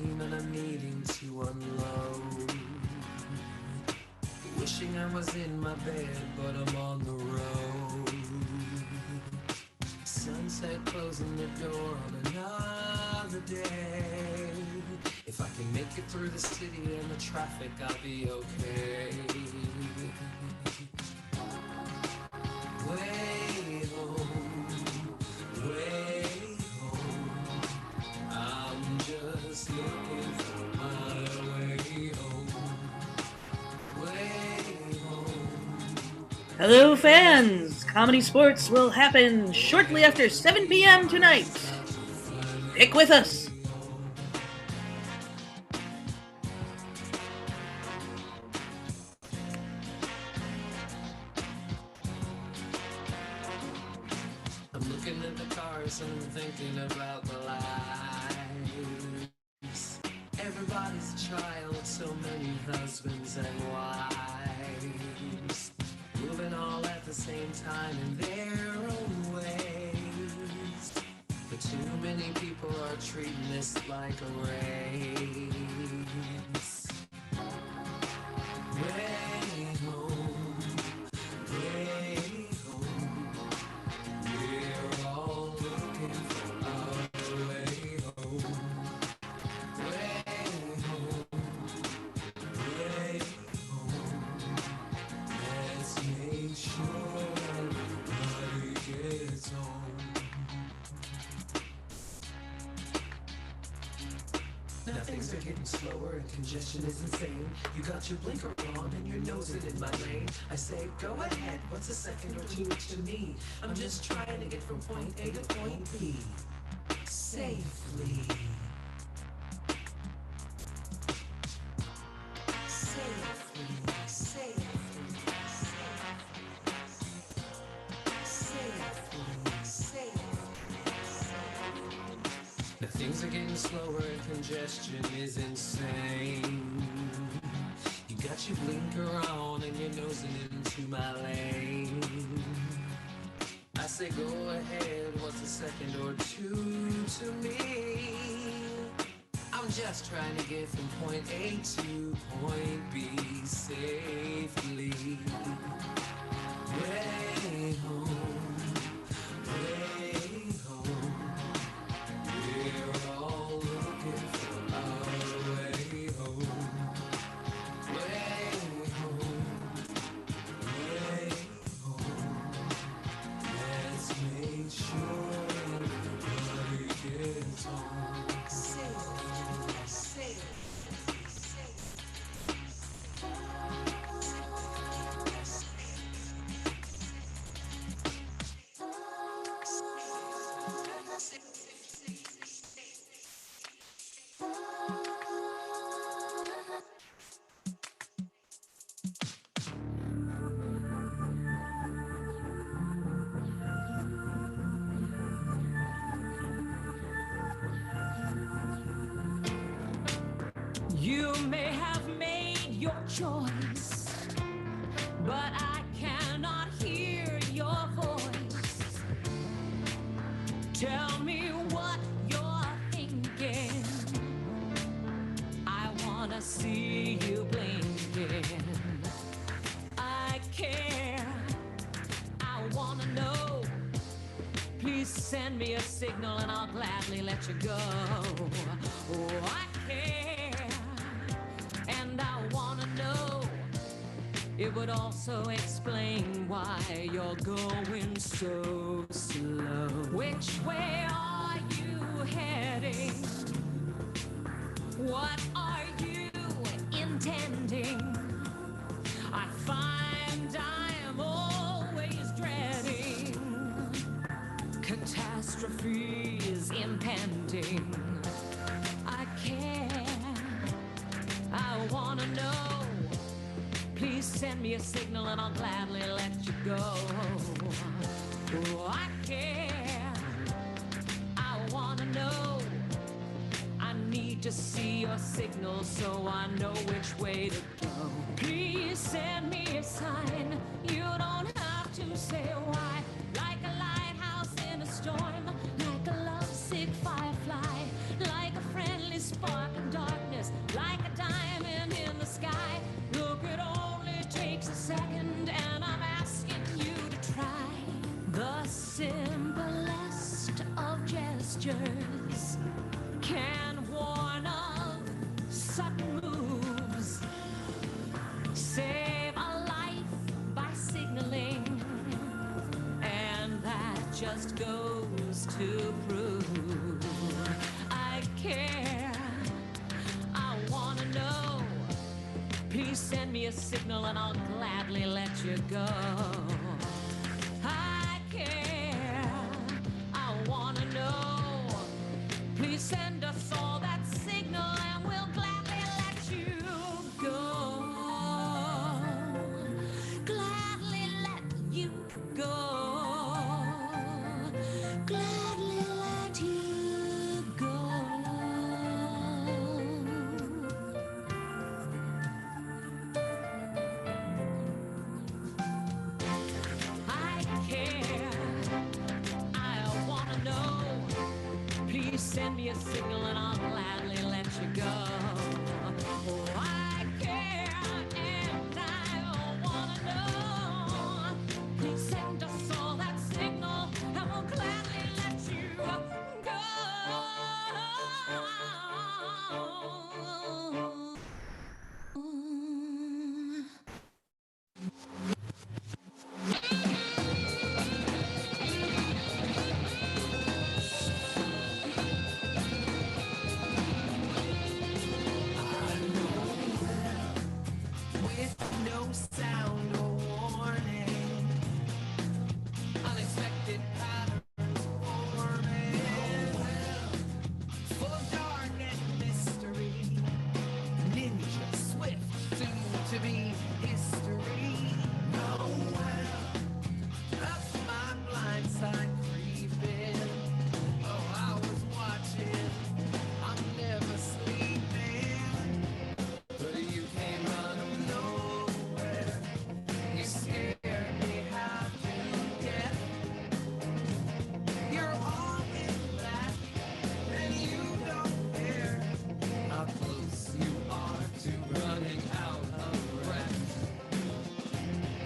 dream and I'm needing to unload. Wishing I was in my bed, but I'm on the road. Sunset closing the door on another day. If I can make it through the city and the traffic, I'll be okay. Way home, way home. I'm just looking for my way home. Way home. Hello, fans! Comedy Sports will happen shortly after 7 p.m. tonight. Pick with us! I'm looking at the cars and I'm thinking about the lives. Everybody's a child, so many husbands and wives. Moving all at the same time in their own ways. But too many people are treating this like a race. Way home, way home. We're all looking for our way home. Way home, way home. Let's make sure everybody gets home. Now things are getting slower and congestion is insane. You got your blinker on and you're nosing in my lane. I say, go ahead, what's a second or two to me? I'm just trying to get from point A to point B safely. Safely, safely, safely, safely. Now things are getting slower and congestion is insane. You got your blinker on and you're nosing into my lane. I say go ahead, what's a second or two to me? I'm just trying to get from point A to point B safely. Way home, way home. We're all looking for our way home. Way home, way home. Let's make sure everybody gets home. Safe, safe, safe. You may have made your choice, but I cannot hear your voice. Tell me what you're thinking. I wanna see you blinking. I care. I wanna know. Please send me a signal and I'll gladly let you go. Oh, I care. And I wanna know. It would also explain why you're going so slow. Which way are you heading? What are you intending? I find I'm always dreading catastrophe is impending. I care. I wanna know. Please send me a signal and I'll gladly let you go. Oh, I care. I wanna know. I need to see your signal so I know which way to go. Please send me a sign. You don't have to say why. Like a lighthouse in a storm, like a lovesick firefly, like a friendly spark of dawn. gestures can warn of sudden moves. Save a life by signaling, and that just goes to prove I care. I wanna know. Please send me a signal and I'll gladly let you go. I care. I wanna know. Please send us all that signal and we'll gladly let you go. Gladly let you go. Gladly let you go. I care. I wanna know. Please send me a signal and I'll gladly let you go. Oh, I care and I wanna know. Please send us all that signal and we'll gladly let you go. With no sound or warning, unexpected patterns forming, full of dark and mystery, ninja swift, soon to be history. Nowhere up my blind side creeping. Oh, I was watching, I'm never sleeping. But you came out of nowhere. You scared me half to death. You're all in black, and you don't care how close you are to running out of breath.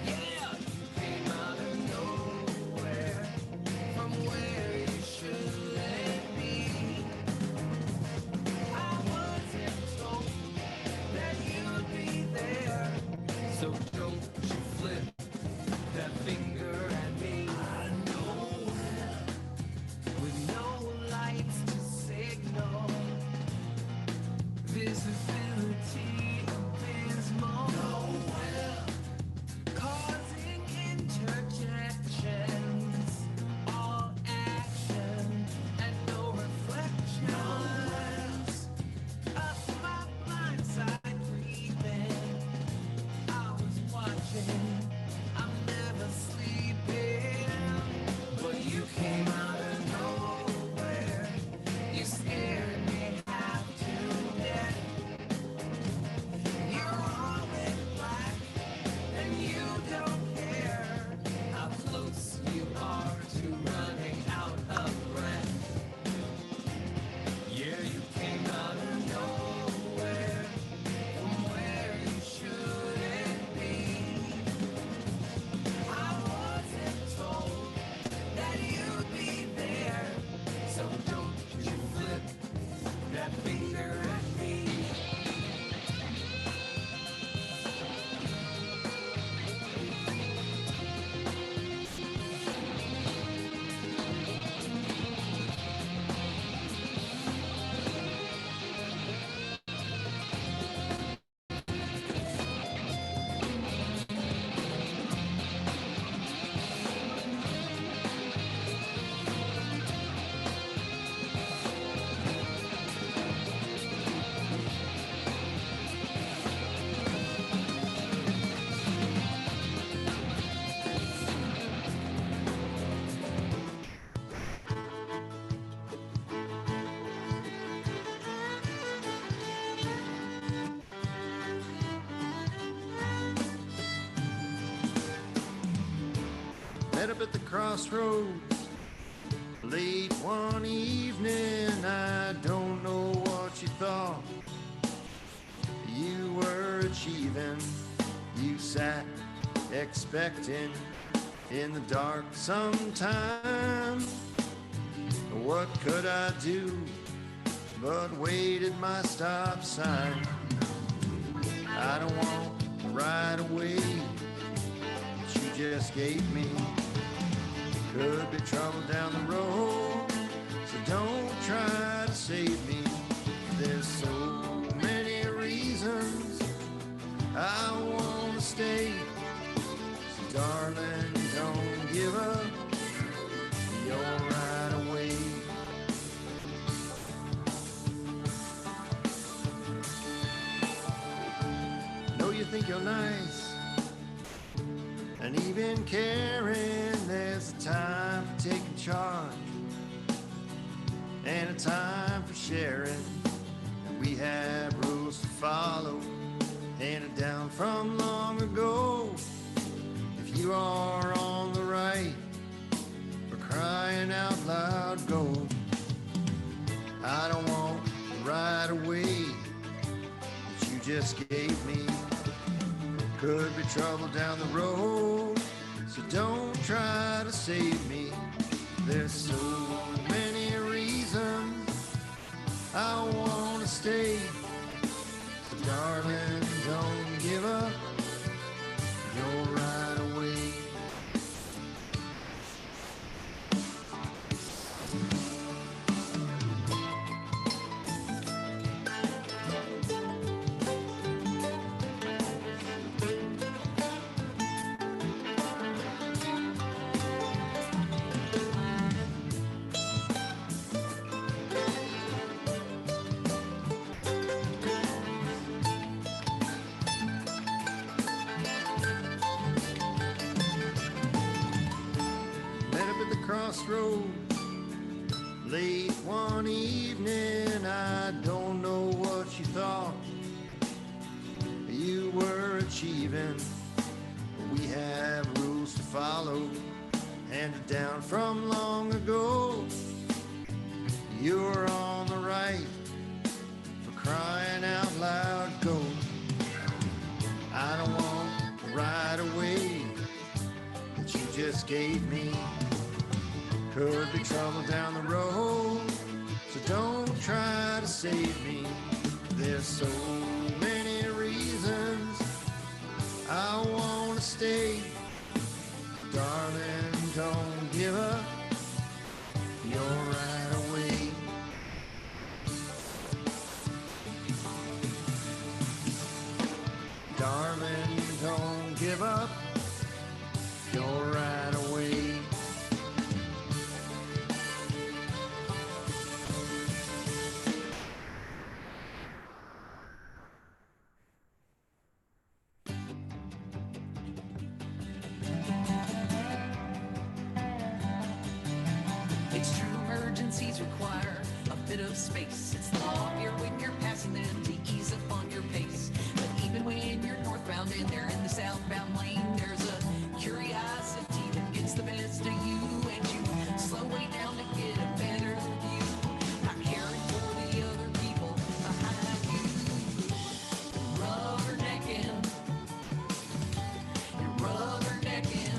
Yeah, you came out of nowhere, from where you shouldn't be. I wasn't told that you'd be there, so don't you flip that finger at me. I know, with no lights to signal, visibility abysmal, nowhere, causing interjections, all action and no reflections. Up my blind side creeping, I was watching, I'm never sleeping. But you came out of nowhere, you scared me half to death. You're all in black, and you don't care how close you are to running out of breath. Yeah, you came out of nowhere, from where you shouldn't be. I wasn't told that you'd be there, so don't you flip that finger at me. Met up at the crossroads late one evening. I don't know what you thought you were achieving. You sat expecting in the dark sometime, What could I do but wait at my stop sign? I don't want the right of way that you just gave me. Could be trouble down the road, so don't try to save me. There's so many reasons I want to stay. So darling, don't give up your right away. Know you think you're nice and even caring. There's a time for taking charge and a time for sharing. And we have rules to follow, handed down from long ago. If you are on the right, for crying out loud, go. I don't want the right away that you just gave me. Could be trouble down the road, so don't try to save me. There's so many reasons I want to stay. So darling, don't give up your right away. Crossroads late one evening. I don't know what you thought you were achieving. We have rules to follow, handed down from long ago. You're on the right, for crying out loud, go. I don't want the right away that you just gave me. Could be trouble down the road, so don't try to save me. There's so many reasons I want to stay. Darling, don't give up your right away. Darling, don't give up your right away. Require a bit of space. It's the law here when you're passing them to ease up on your pace. But even when you're northbound and they're in the southbound lane, there's a curiosity that gets the best of you, and you slow way down to get a better view, not caring for the other people behind you. Rubbernecking, you're rubbernecking.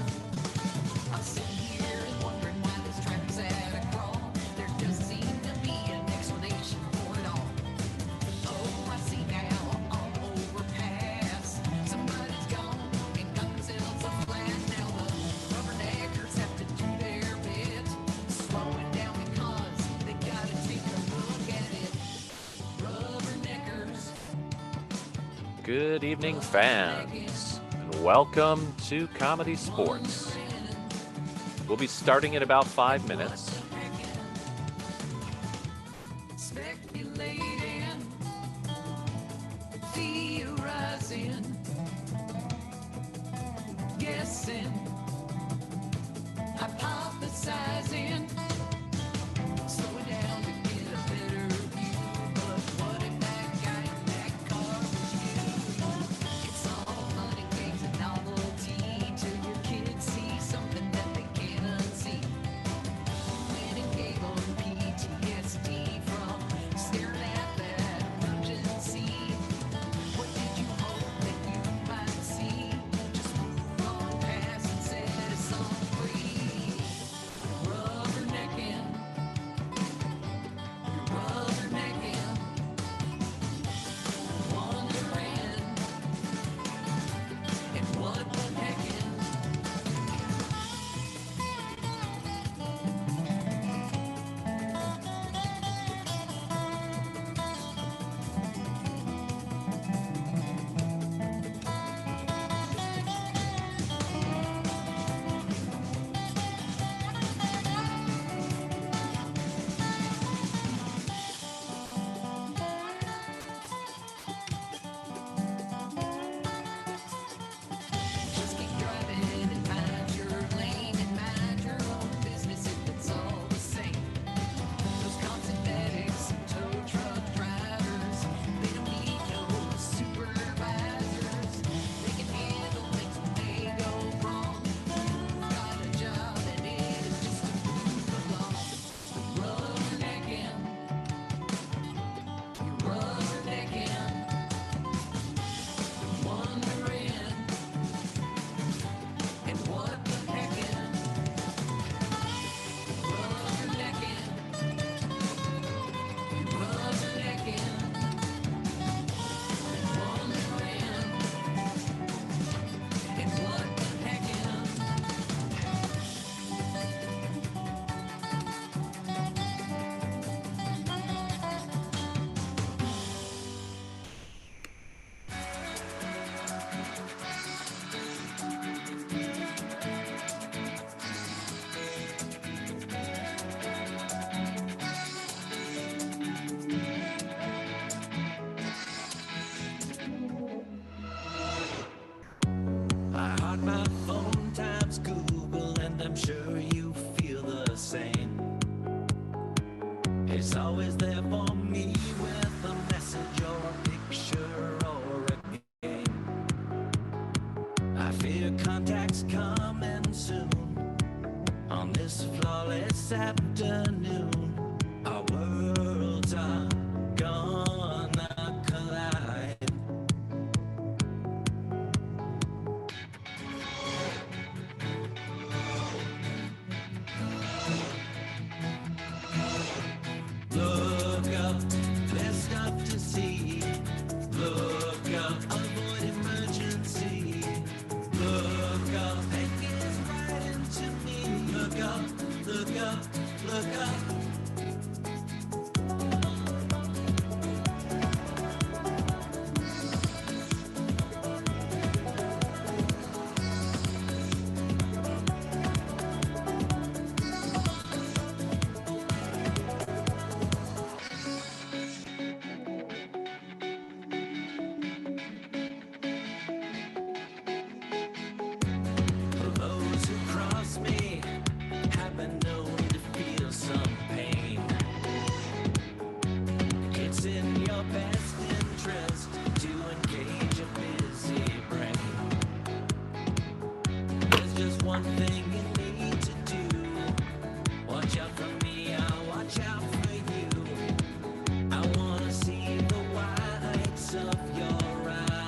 I'm sitting here wondering why this traffic's at a crawl. There does seem to be an explanation for it all. Oh, I see now on overpass, somebody's gone and got themselves a flat. Now the rubberneckers have to do their bit, slowing down because they gotta take a look at it. Rubberneckers. Good evening, fans, and welcome to Comedy Sports. We'll be starting in about 5 minutes. Speculating, theorizing, guessing, hypothesizing, slowing down to get a better view. But what if that guy in that car was you? It's all fun and games and novelty till your kids see something that they can't unsee. Winning giggle and PTSD from staring at that emergency. What did you hope that you might see? Just move on past and this flawless afternoon. Our worlds are gonna collide. Look up, there's stuff to see. Look up, avoid emergency. Look up, and gaze right into me. Look up, look up, look up. Those who cross me have been known to feel some pain. It's in your best interest to engage a busy brain. There's just one thing you need to do. Watch out for me, I'll watch out for you. I wanna see the whites of your eyes.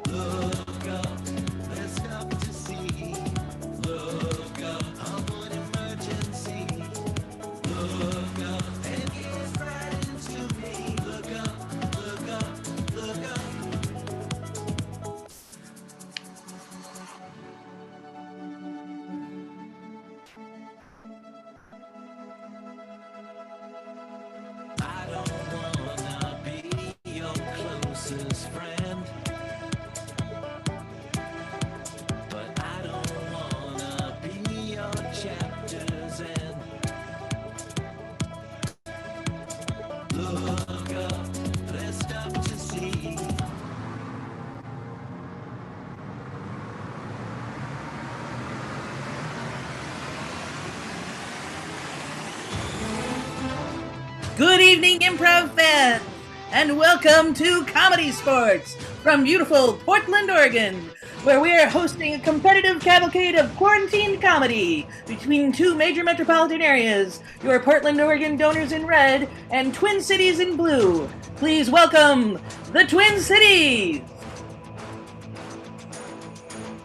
Look up, there's stuff to see. Look up, avoid emergency. Look up, and gaze right into me. Look up, look up, look up. I don't wanna be your closest friend, but I don't wanna be your chapter's end. Look up, there's stuff to see. Good evening, improv fans, and welcome to Comedy Sports from beautiful Portland, Oregon, where we are hosting a competitive cavalcade of quarantined comedy between two major metropolitan areas, your Portland, Oregon donors in red and Twin Cities in blue. Please welcome the Twin Cities!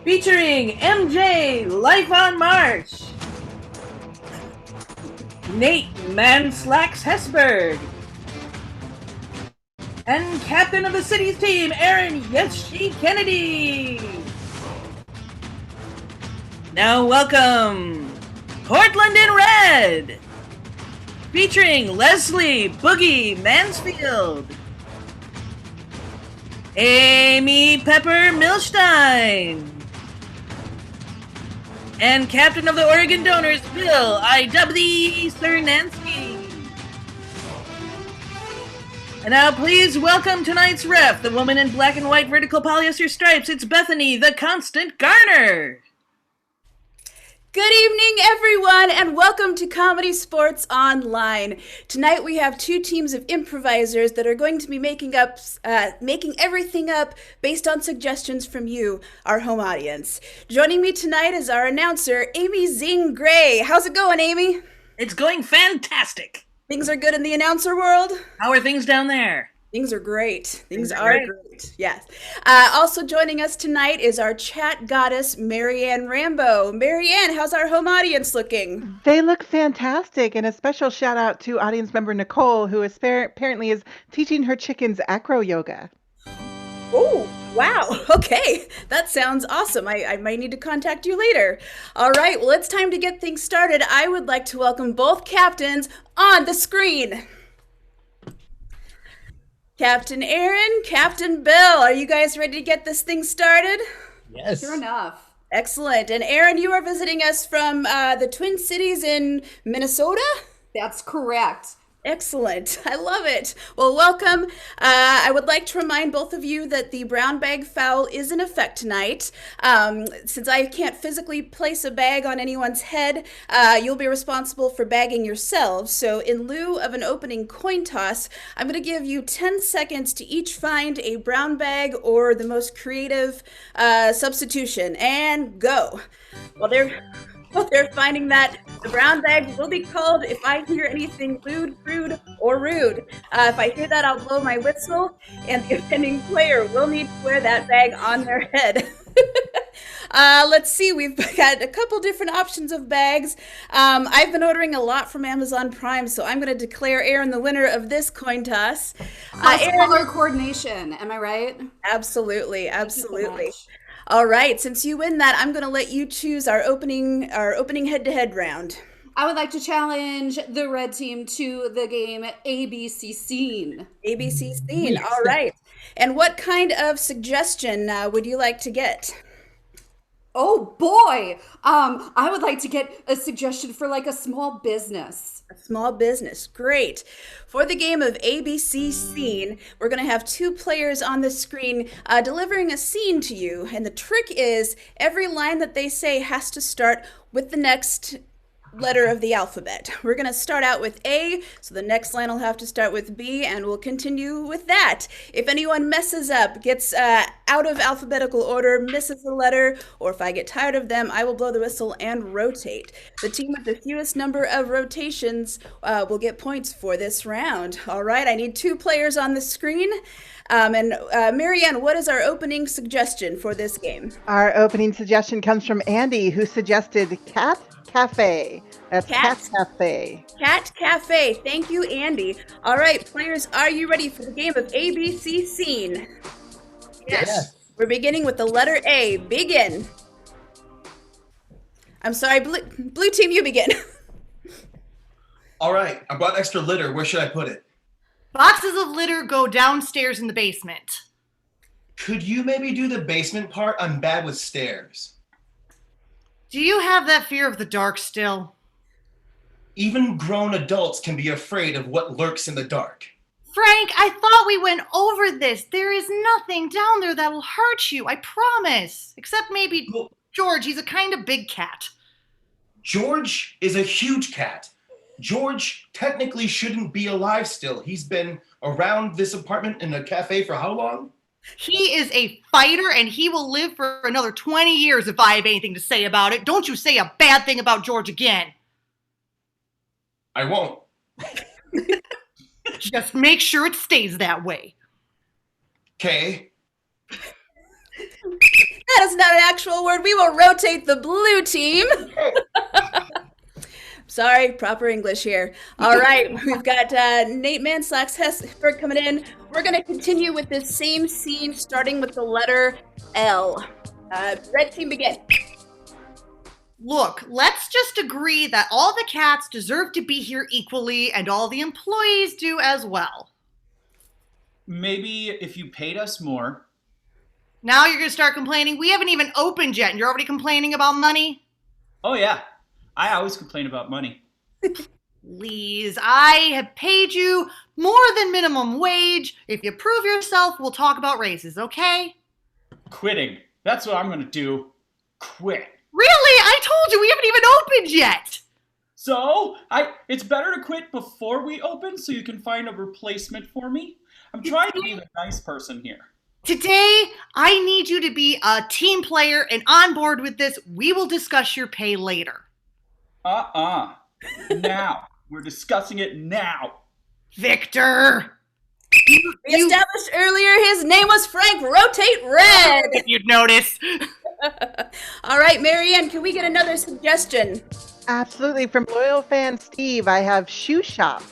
Featuring MJ Life on March, Nate Manslacks Hesberg, and captain of the city's team, Aaron Yes She Kennedy. Now welcome Portland in Red, featuring Leslie Boogie Mansfield, Amy Pepper Milstein, and captain of the Oregon Donors, Bill I.W. Cernansky. And now please welcome tonight's ref, the woman in black and white vertical polyester stripes. It's Bethany, the Constant Garner. Good evening, everyone, and welcome to Comedy Sports Online. Tonight we have two teams of improvisers that are going to be making everything up based on suggestions from you, our home audience. Joining me tonight is our announcer, Amy Zing Gray. How's it going, Amy? It's going fantastic. Things are good in the announcer world? How are things down there? Things are great. Things are are great. great. Yes. Also joining us tonight is our chat goddess, Marianne Rambo. Marianne, how's our home audience looking? They look fantastic, and a special shout out to audience member Nicole, who apparently is teaching her chickens acro yoga. Oh, wow. Okay. That sounds awesome. I might need to contact you later. All right. Well, it's time to get things started. I would like to welcome both captains on the screen. Captain Aaron, Captain Bill, are you guys ready to get this thing started? Yes. Sure enough. Excellent. And Aaron, you are visiting us from the Twin Cities in Minnesota? That's correct. Excellent. I love it. Well, welcome. I would like to remind both of you that the brown bag foul is in effect tonight. Since I can't physically place a bag on anyone's head, you'll be responsible for bagging yourselves. So in lieu of an opening coin toss, I'm going to give you 10 seconds to each find a brown bag or the most creative substitution. And go. While they're finding that, the brown bag will be called if I hear anything lewd, crude, or rude. If I hear that, I'll blow my whistle, and the offending player will need to wear that bag on their head. Let's see, we've got a couple different options of bags. I've been ordering a lot from Amazon Prime, so I'm going to declare Aaron the winner of this coin toss. Color coordination, am I right? Absolutely, Thank you absolutely. so much. All right, since you win that, I'm going to let you choose our opening head-to-head round. I would like to challenge the red team to the game ABC Scene. ABC scene. All right. And what kind of suggestion would you like to get? Oh boy! I would like to get a suggestion for like a small business. A small business. Great. For the game of ABC Scene, we're going to have two players on the screen delivering a scene to you. And the trick is every line that they say has to start with the next letter of the alphabet. We're going to start out with A, so the next line will have to start with B, and we'll continue with that. If anyone messes up, gets out of alphabetical order, misses a letter, or if I get tired of them, I will blow the whistle and rotate. The team with the fewest number of rotations will get points for this round. All right, I need two players on the screen. And Marianne, what is our opening suggestion for this game? Our opening suggestion comes from Andy, who suggested Cat Cafe. That's Cat Cafe. Cat Cafe. Thank you, Andy. All right, players, are you ready for the game of ABC Scene? Yes. We're beginning with the letter A. Begin. I'm sorry, blue team, you begin. All right, I brought extra litter. Where should I put it? Boxes of litter go downstairs in the basement. Could you maybe do the basement part? I'm bad with stairs. Do you have that fear of the dark still? Even grown adults can be afraid of what lurks in the dark. Frank, I thought we went over this. There is nothing down there that'll hurt you, I promise. Except maybe George, he's a kind of big cat. George is a huge cat. George technically shouldn't be alive still. He's been around this apartment in a cafe for how long? He is a fighter, and he will live for another 20 years if I have anything to say about it. Don't you say a bad thing about George again. I won't. Just make sure it stays that way. Okay. That is not an actual word. We will rotate the blue team. Sorry, proper English here. All right, we've got Nate Manslax Hesberg coming in. We're going to continue with this same scene, starting with the letter L. Red team, begin. Look, let's just agree that all the cats deserve to be here equally, and all the employees do as well. Maybe if you paid us more. Now you're going to start complaining. We haven't even opened yet, and you're already complaining about money? Oh, yeah. I always complain about money. Please, I have paid you more than minimum wage. If you prove yourself, we'll talk about raises, okay? Quitting. That's what I'm going to do. Quit. Really? I told you we haven't even opened yet. So, it's better to quit before we open so you can find a replacement for me. I'm trying to be the nice person here. Today, I need you to be a team player and on board with this. We will discuss your pay later. Now. We're discussing it now. Victor! We established earlier his name was Frank. Rotate red. If you'd notice. All right, Marianne, can we get another suggestion? Absolutely. From loyal fan Steve, I have Shoe Shop.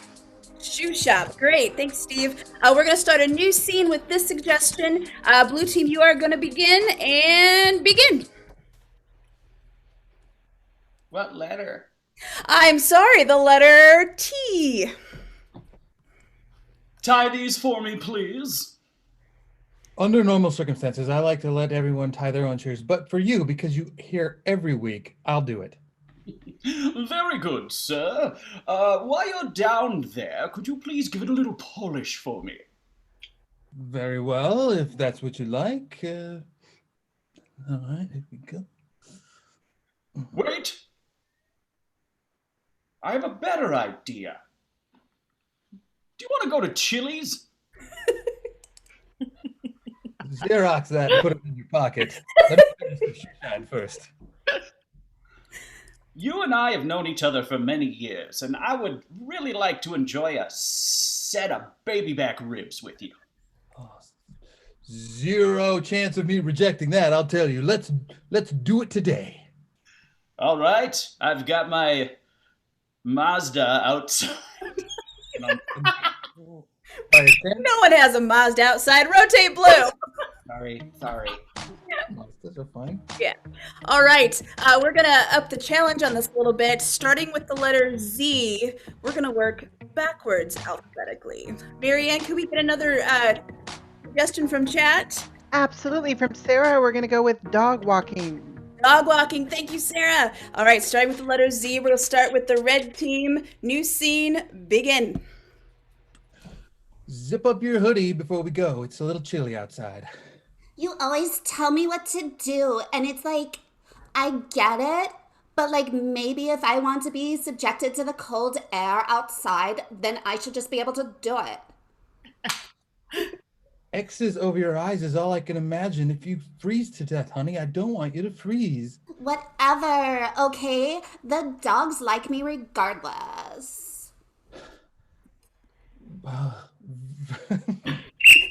Shoe shop. Great. Thanks, Steve. We're going to start a new scene with this suggestion. Blue team, you are going to begin and begin. What letter? I'm sorry, the letter T. Tie these for me, please. Under normal circumstances, I like to let everyone tie their own shoes. But for you, because you here every week, I'll do it. Very good, sir. While you're down there, could you please give it a little polish for me? Very well, if that's what you like. All right, here we go. Wait! I have a better idea. Do you want to go to Chili's? Xerox that and put it in your pocket. Let me finish the shine first. You and I have known each other for many years, and I would really like to enjoy a set of baby back ribs with you. Zero chance of me rejecting that, I'll tell you. Let's do it today. All right, I've got my Mazda outside. No one has a Mazda outside. Rotate blue. Sorry. Those are fine. Yeah. All right. We're going to up the challenge on this a little bit. Starting with the letter Z, we're going to work backwards alphabetically. Marianne, can we get another suggestion from chat? Absolutely. From Sarah, we're going to go with dog walking. Dog walking. Thank you, Sarah. All right. Starting with the letter Z, we'll start with the red team. New scene, begin. Zip up your hoodie before we go. It's a little chilly outside. You always tell me what to do, and it's like, I get it, but like maybe if I want to be subjected to the cold air outside, then I should just be able to do it. X's over your eyes is all I can imagine. If you freeze to death, honey, I don't want you to freeze. Whatever, okay? The dogs like me regardless.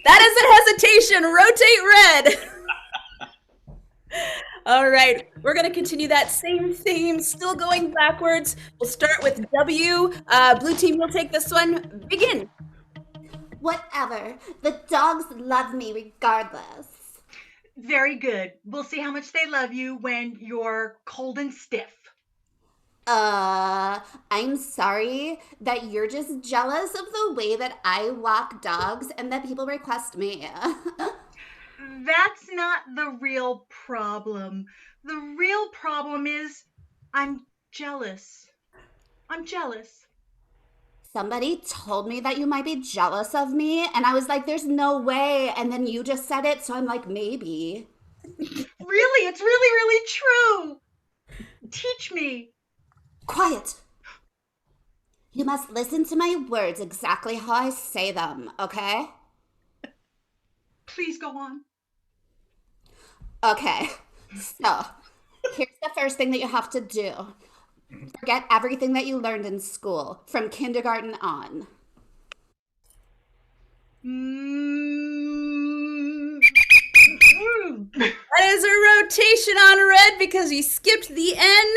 That is a hesitation. Rotate red. All right, we're going to continue that same theme, still going backwards. We'll start with W. Blue team, you'll take this one. Begin. Whatever. The dogs love me regardless. Very good. We'll see how much they love you when you're cold and stiff. I'm sorry that you're just jealous of the way that I walk dogs and that people request me. That's not the real problem. The real problem is I'm jealous. I'm jealous. Somebody told me that you might be jealous of me, and I was like, there's no way. And then you just said it, so I'm like, maybe. Really? It's really, really true. Teach me. Quiet. You must listen to my words exactly how I say them, okay? Please go on. Okay, so here's the first thing that you have to do. Forget everything that you learned in school from kindergarten on. That is a rotation on red because you skipped the N,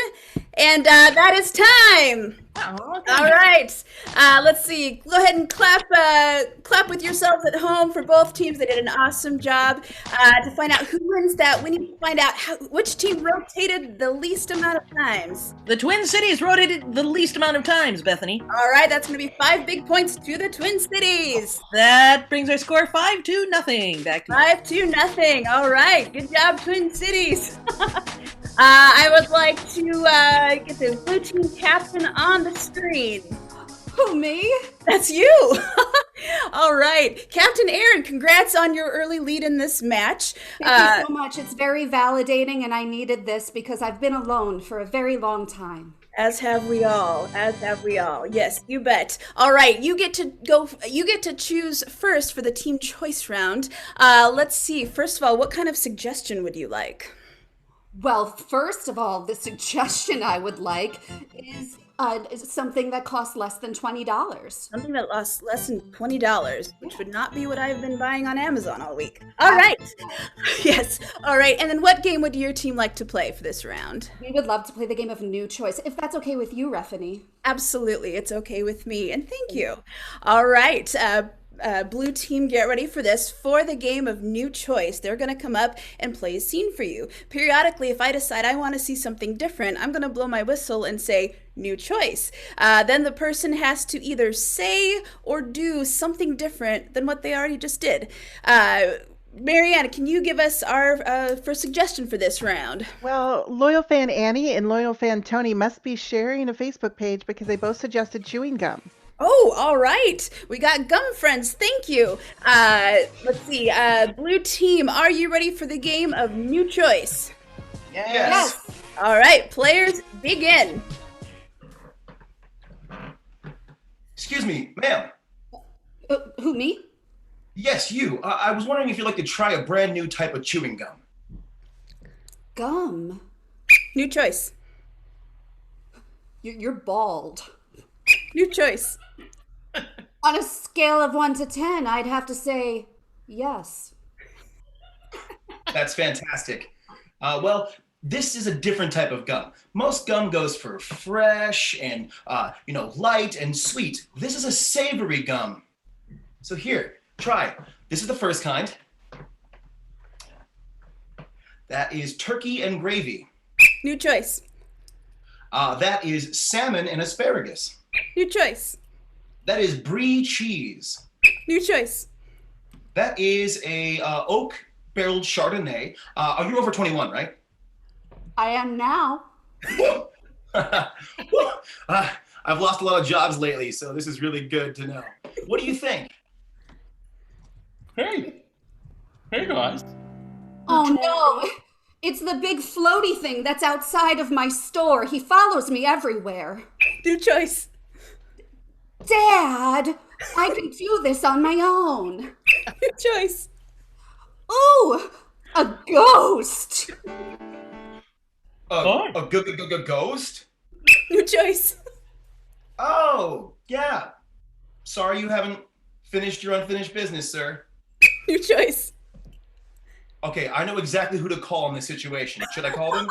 and that is time. Oh, all right. Let's see. Go ahead and clap with yourselves at home for both teams. They did an awesome job. To find out who wins that, we need to find out which team rotated the least amount of times. The Twin Cities rotated the least amount of times, Bethany. All right, that's going to be 5 big points to the Twin Cities. That brings our score 5-0. Back to 5-0. All right, good job, Twin Cities. I would like to get the blue team captain on the screen. Who, me? That's you. All right. Captain Aaron, congrats on your early lead in this match. Thank you so much. It's very validating, and I needed this because I've been alone for a very long time. As have we all. As have we all. Yes, you bet. All right, you get to choose first for the team choice round. Let's see. First of all, what kind of suggestion would you like? Well, first of all, the suggestion I would like is something that costs less than $20. Something that costs less than $20, which would not be what I've been buying on Amazon all week. All right. Yes. All right. And then what game would your team like to play for this round? We would love to play the game of New Choice, if that's okay with you, Reffany. Absolutely. It's okay with me. And thank you. All right. Blue team, get ready for this. For the game of New Choice, they're going to come up and play a scene for you. Periodically, if I decide I want to see something different, I'm going to blow my whistle and say, New Choice. Then the person has to either say or do something different than what they already just did. Marianne, can you give us our first suggestion for this round? Well, loyal fan Annie and loyal fan Tony must be sharing a Facebook page because they both suggested chewing gum. Oh, all right. We got gum friends. Thank you. Let's see. Blue team, are you ready for the game of New Choice? Yes. All right, players, begin. Excuse me, ma'am. Who, me? Yes, you. I was wondering if you'd like to try a brand new type of chewing gum. Gum? New choice. You're bald. New choice. On a scale of 1 to 10, I'd have to say yes. That's fantastic. Well, this is a different type of gum. Most gum goes for fresh and, light and sweet. This is a savory gum. So here, try. This is the first kind. That is turkey and gravy. New choice. That is salmon and asparagus. New choice. That is brie cheese. New choice. That is a oak barreled Chardonnay. Are you over 21, right? I am now. I've lost a lot of jobs lately, so this is really good to know. What do you think? Hey guys. Oh no, it's the big floaty thing that's outside of my store. He follows me everywhere. New choice. Dad, I can do this on my own. New choice. Ooh, a ghost. A ghost? New choice. Oh, yeah. Sorry you haven't finished your unfinished business, sir. New choice. Okay, I know exactly who to call in this situation. Should I call them?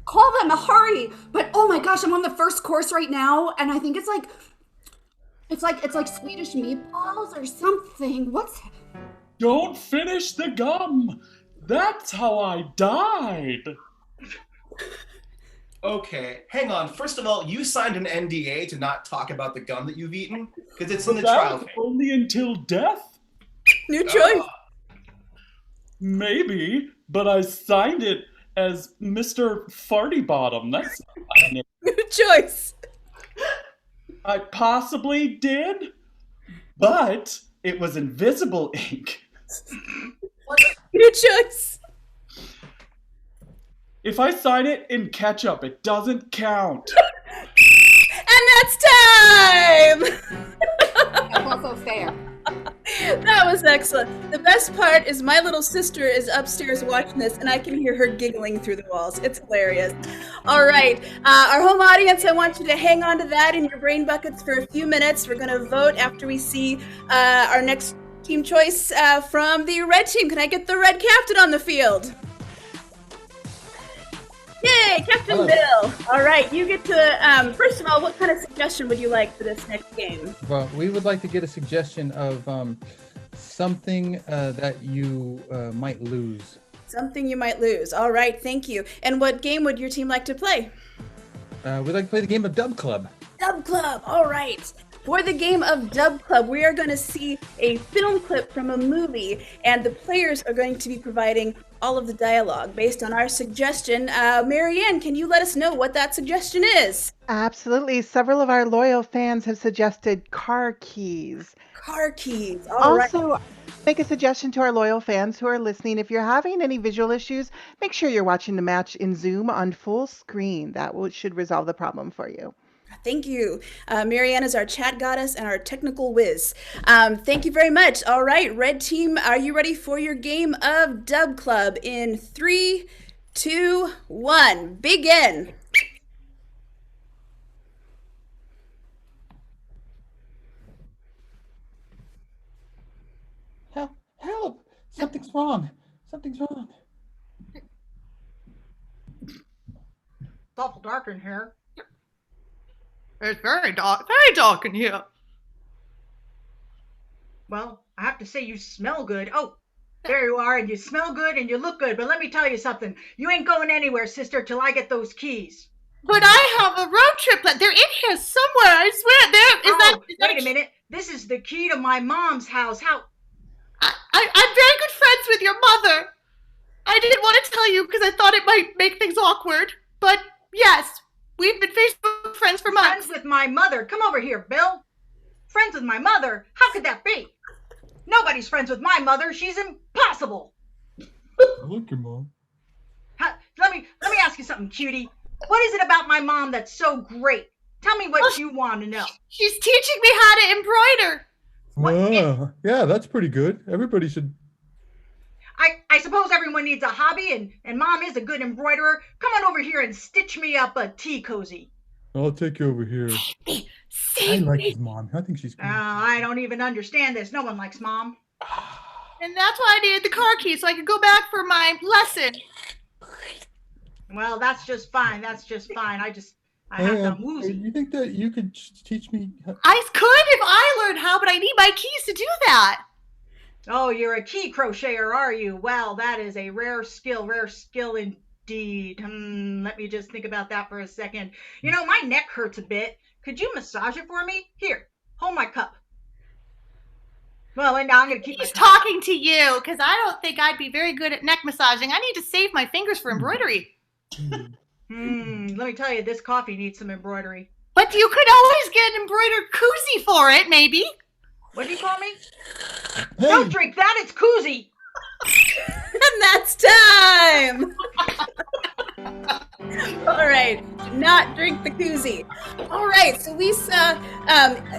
Call them, hurry! But oh my gosh, I'm on the first course right now, and I think it's like Swedish meatballs or something. What's? Don't finish the gum. That's how I died. Okay, hang on. First of all, you signed an NDA to not talk about the gum that you've eaten because it's in the But that trial was phase. only until death. New choice. Maybe, but I signed it as Mr. Farty Bottom. That's not my name. New choice. I possibly did, but it was invisible ink. New choice. If I sign it in ketchup, it doesn't count. And that's time! That's also fair. That was excellent. The best part is my little sister is upstairs watching this, and I can hear her giggling through the walls. It's hilarious. All right, our home audience, I want you to hang on to that in your brain buckets for a few minutes. We're going to vote after we see our next team choice from the red team. Can I get the red captain on the field? Yay, Captain Hello. Bill. All right, you get to, first of all, what kind of suggestion would you like for this next game? Well, we would like to get a suggestion of something that you might lose. Something you might lose. All right, thank you. And what game would your team like to play? We'd like to play the game of Dub Club. Dub Club, all right. For the game of Dub Club, we are going to see a film clip from a movie, and the players are going to be providing all of the dialogue based on our suggestion. Marianne, can you let us know what that suggestion is? Absolutely. Several of our loyal fans have suggested car keys. Car keys, all right. Also, make a suggestion to our loyal fans who are listening. If you're having any visual issues, make sure you're watching the match in Zoom on full screen. That should resolve the problem for you. Thank you. Marianne is our chat goddess and our technical whiz. Thank you very much. All right, red team, are you ready for your game of Dub Club? In 3, 2, 1, begin. Help! Something's wrong. Something's wrong. It's awful dark in here. It's very dark in here. Well, I have to say you smell good. Oh, there you are, and you smell good and you look good. But let me tell you something. You ain't going anywhere, sister, till I get those keys. But I have a road trip. They're in here somewhere. I swear. There is that. Wait a minute. This is the key to my mom's house. I'm very good friends with your mother. I didn't want to tell you because I thought it might make things awkward. But yes, we've been Facebook friends for months. Friends with my mother. Come over here, Bill. Friends with my mother? How could that be? Nobody's friends with my mother. She's impossible. I like your mom. Let me ask you something, cutie. What is it about my mom that's so great? Tell me what you want to know. She's teaching me how to embroider. Yeah, that's pretty good. Everybody should. I suppose everyone needs a hobby, and Mom is a good embroiderer. Come on over here and stitch me up a tea cozy. I'll take you over here. I like his mom. I think she's good. I don't even understand this. No one likes Mom. And that's why I needed the car key so I could go back for my lesson. Well, that's just fine. That's just fine. I have some woozy. You think that you could teach me? I could if I learned how, but I need my keys to do that. Oh, you're a key crocheter, are you? Well, that is a rare skill indeed. Let me just think about that for a second. You know, my neck hurts a bit. Could you massage it for me? Here, hold my cup. Well, and now I'm going to keep He's talking to you, because I don't think I'd be very good at neck massaging. I need to save my fingers for embroidery. Let me tell you, this coffee needs some embroidery. But you could always get an embroidered koozie for it, maybe. What do you call me? Hey. Don't drink that, it's koozie. And that's time. All right, do not drink the koozie. All right, so we saw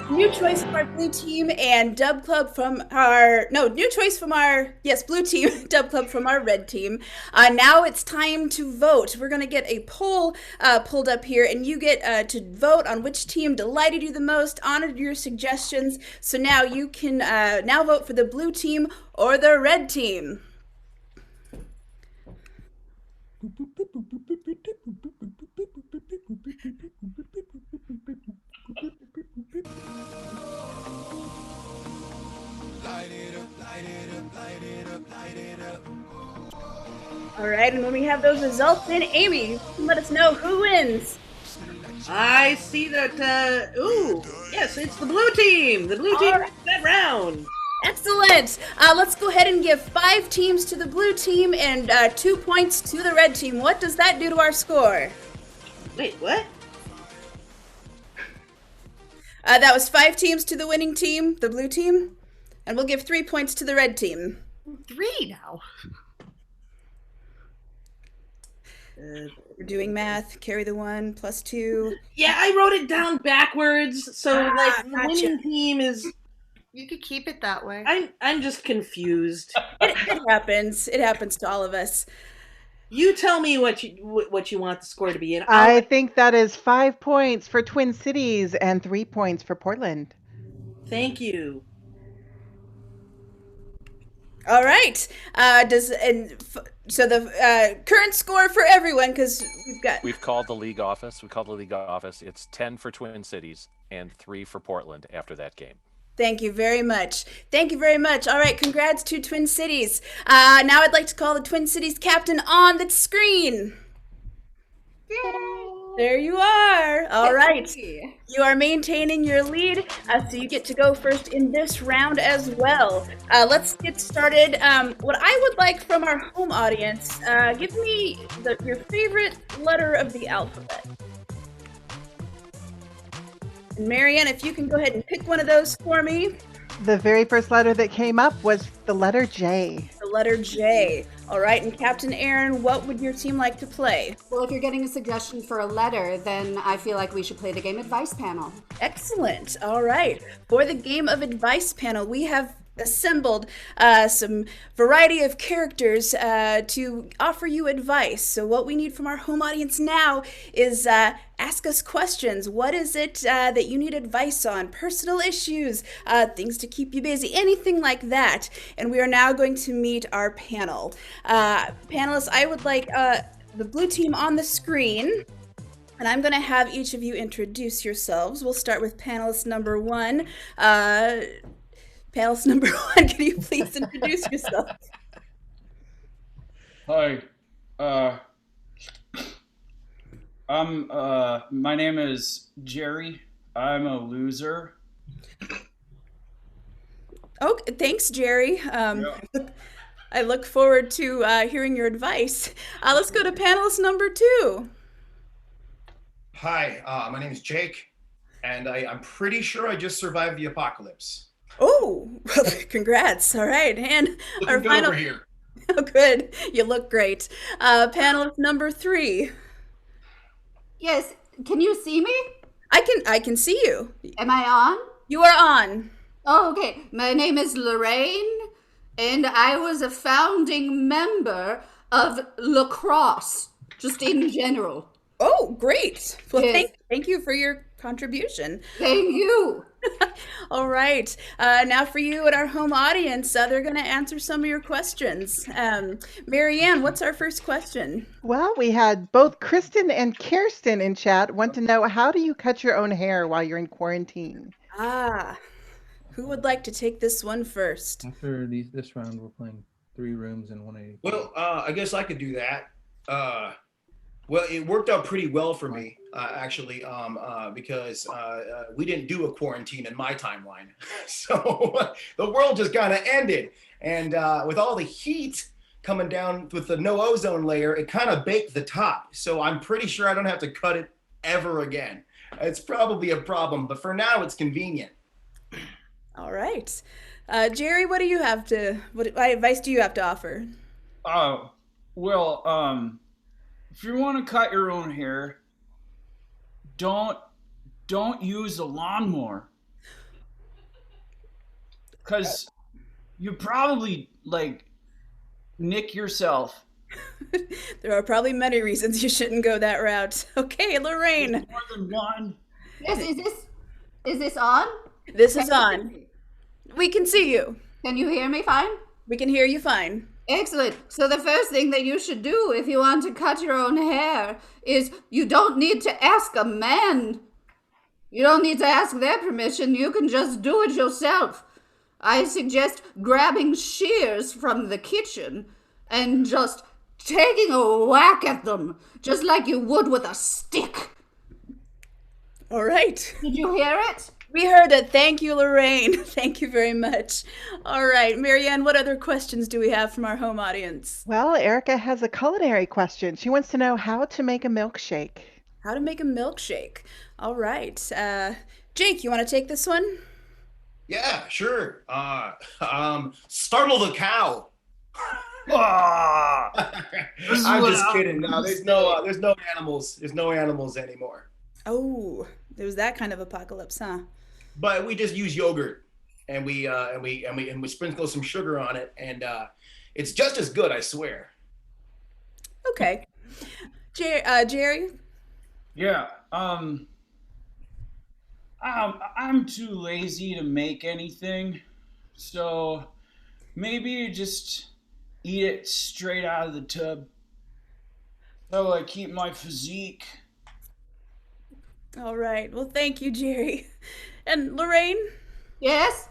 new choice from our blue team and dub club from our new choice from our blue team, dub club from our red team. Now it's time to vote. We're gonna get a poll pulled up here, and you get to vote on which team delighted you the most, honored your suggestions. So now you can now vote for the blue team or the red team. All right, and when we have those results in, Amy, you can let us know who wins. I see that, yes, it's the blue team. The blue team wins that round. Excellent. Let's go ahead and give 5 teams to the blue team and 2 points to the red team. What does that do to our score? Wait, what? That was 5 teams to the winning team, the blue team, and we'll give 3 points to the red team. 3 now. We're doing math. Carry the 1 plus 2. Yeah, I wrote it down backwards, so the winning team is. You could keep it that way. I'm just confused. It happens. It happens to all of us. You tell me what you want the score to be in. I think that is 5 points for Twin Cities and 3 points for Portland. Thank you. All right. So the current score for everyone, because we've called the league office. It's 10 for Twin Cities and 3 for Portland after that game. Thank you very much. Thank you very much. All right, congrats to Twin Cities. Now I'd like to call the Twin Cities captain on the screen. Yay. There you are. All right. You are maintaining your lead, so you get to go first in this round as well. Let's get started. What I would like from our home audience, give me your favorite letter of the alphabet. Marianne, if you can go ahead and pick one of those for me. The very first letter that came up was the letter J. The letter J. All right, and Captain Aaron, what would your team like to play? Well, if you're getting a suggestion for a letter, then I feel like we should play the game Advice Panel. Excellent. All right. For the game of Advice Panel, we have assembled some variety of characters to offer you advice. So what we need from our home audience now is ask us questions. What is it that you need advice on? Personal issues, things to keep you busy, anything like that. And we are now going to meet our panel. Panelists, I would like the blue team on the screen. And I'm going to have each of you introduce yourselves. We'll start with panelist number 1. Panelist number 1, can you please introduce yourself? Hi. My name is Jerry. I'm a loser. Oh, thanks, Jerry. I look forward to hearing your advice. Let's go to panelist number 2. Hi, my name is Jake, and I'm pretty sure I just survived the apocalypse. Oh, congrats. All right. And Looking our good final. over here. Oh, good. You look great. Panelist number 3. Yes, can you see me? I can see you. Am I on? You are on. Oh, okay. My name is Lorraine, and I was a founding member of lacrosse, just in general. Oh, great. Well, Yes. thank you for your contribution. Thank you. All right. Now for you and our home audience, they're going to answer some of your questions. Marianne, what's our first question? Well, we had both Kristen and Kirsten in chat want to know, how do you cut your own hair while you're in quarantine? Who would like to take this one first? After this round, we're playing 3 rooms and 180. Well, I guess I could do that. Well, it worked out pretty well for me, actually, because we didn't do a quarantine in my timeline. So the world just kind of ended. And with all the heat coming down with the no ozone layer, it kind of baked the top. So I'm pretty sure I don't have to cut it ever again. It's probably a problem, but for now it's convenient. All right. Jerry, what advice do you have to offer? Well, if you want to cut your own hair, don't use a lawnmower. Because you probably, nick yourself. There are probably many reasons you shouldn't go that route. Okay, Lorraine. There's more than one. Yes, is this on? This is on. We can see you. Can you hear me fine? We can hear you fine. Excellent. So the first thing that you should do if you want to cut your own hair is you don't need to ask a man. You don't need to ask their permission. You can just do it yourself. I suggest grabbing shears from the kitchen and just taking a whack at them, just like you would with a stick. All right. Did you hear it? We heard it. Thank you, Lorraine. Thank you very much. All right, Marianne, what other questions do we have from our home audience? Well, Erica has a culinary question. She wants to know how to make a milkshake. How to make a milkshake. All right. Jake, you want to take this one? Yeah, sure. Startle the cow. I'm just kidding. No, there's no animals. There's no animals anymore. Oh, there was that kind of apocalypse, huh? But we just use yogurt, and we sprinkle some sugar on it, and it's just as good, I swear. Okay, Jerry. Yeah. I'm too lazy to make anything, so maybe just eat it straight out of the tub. So I keep my physique. All right. Well, thank you, Jerry. And Lorraine? Yes?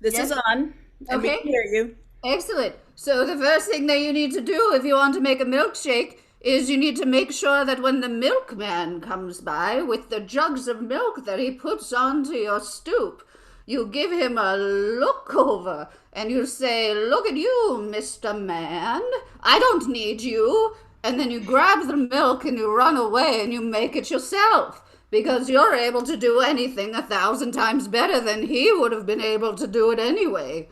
This is on. And we Okay. can hear you. Excellent. So the first thing that you need to do if you want to make a milkshake is you need to make sure that when the milkman comes by with the jugs of milk that he puts onto your stoop, you give him a look over and you say, "Look at you, Mr. Man. I don't need you." And then you grab the milk and you run away and you make it yourself because you're able to do anything 1,000 times better than he would have been able to do it anyway.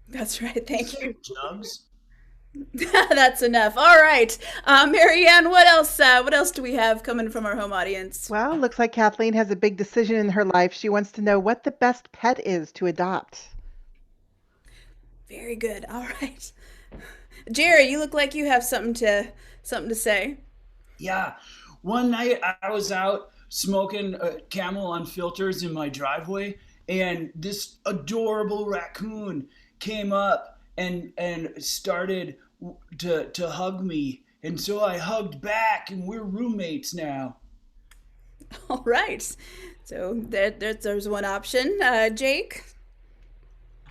That's right. Thank you. Jugs? That's enough. All right. Marianne, what else do we have coming from our home audience? Well, looks like Kathleen has a big decision in her life. She wants to know what the best pet is to adopt. Very good. All right. Jerry, you look like you have something to say. Yeah. One night I was out smoking Camel on filters in my driveway, and this adorable raccoon came up and started to hug me. And so I hugged back, and we're roommates now. All right. So there's one option. Jake?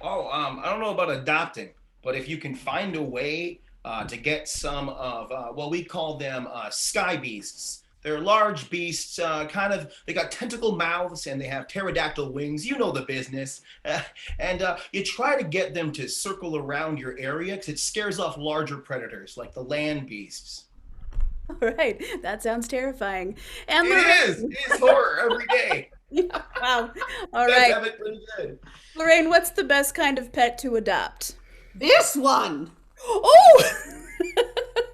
Oh, I don't know about adopting, but if you can find a way to get some of, we call them sky beasts. They're large beasts, they got tentacle mouths and they have pterodactyl wings. You know the business. And you try to get them to circle around your area because it scares off larger predators like the land beasts. All right, that sounds terrifying. And It is horror every day. Yeah, wow. All You guys right. have it pretty good. Lorraine, what's the best kind of pet to adopt? This one. Oh!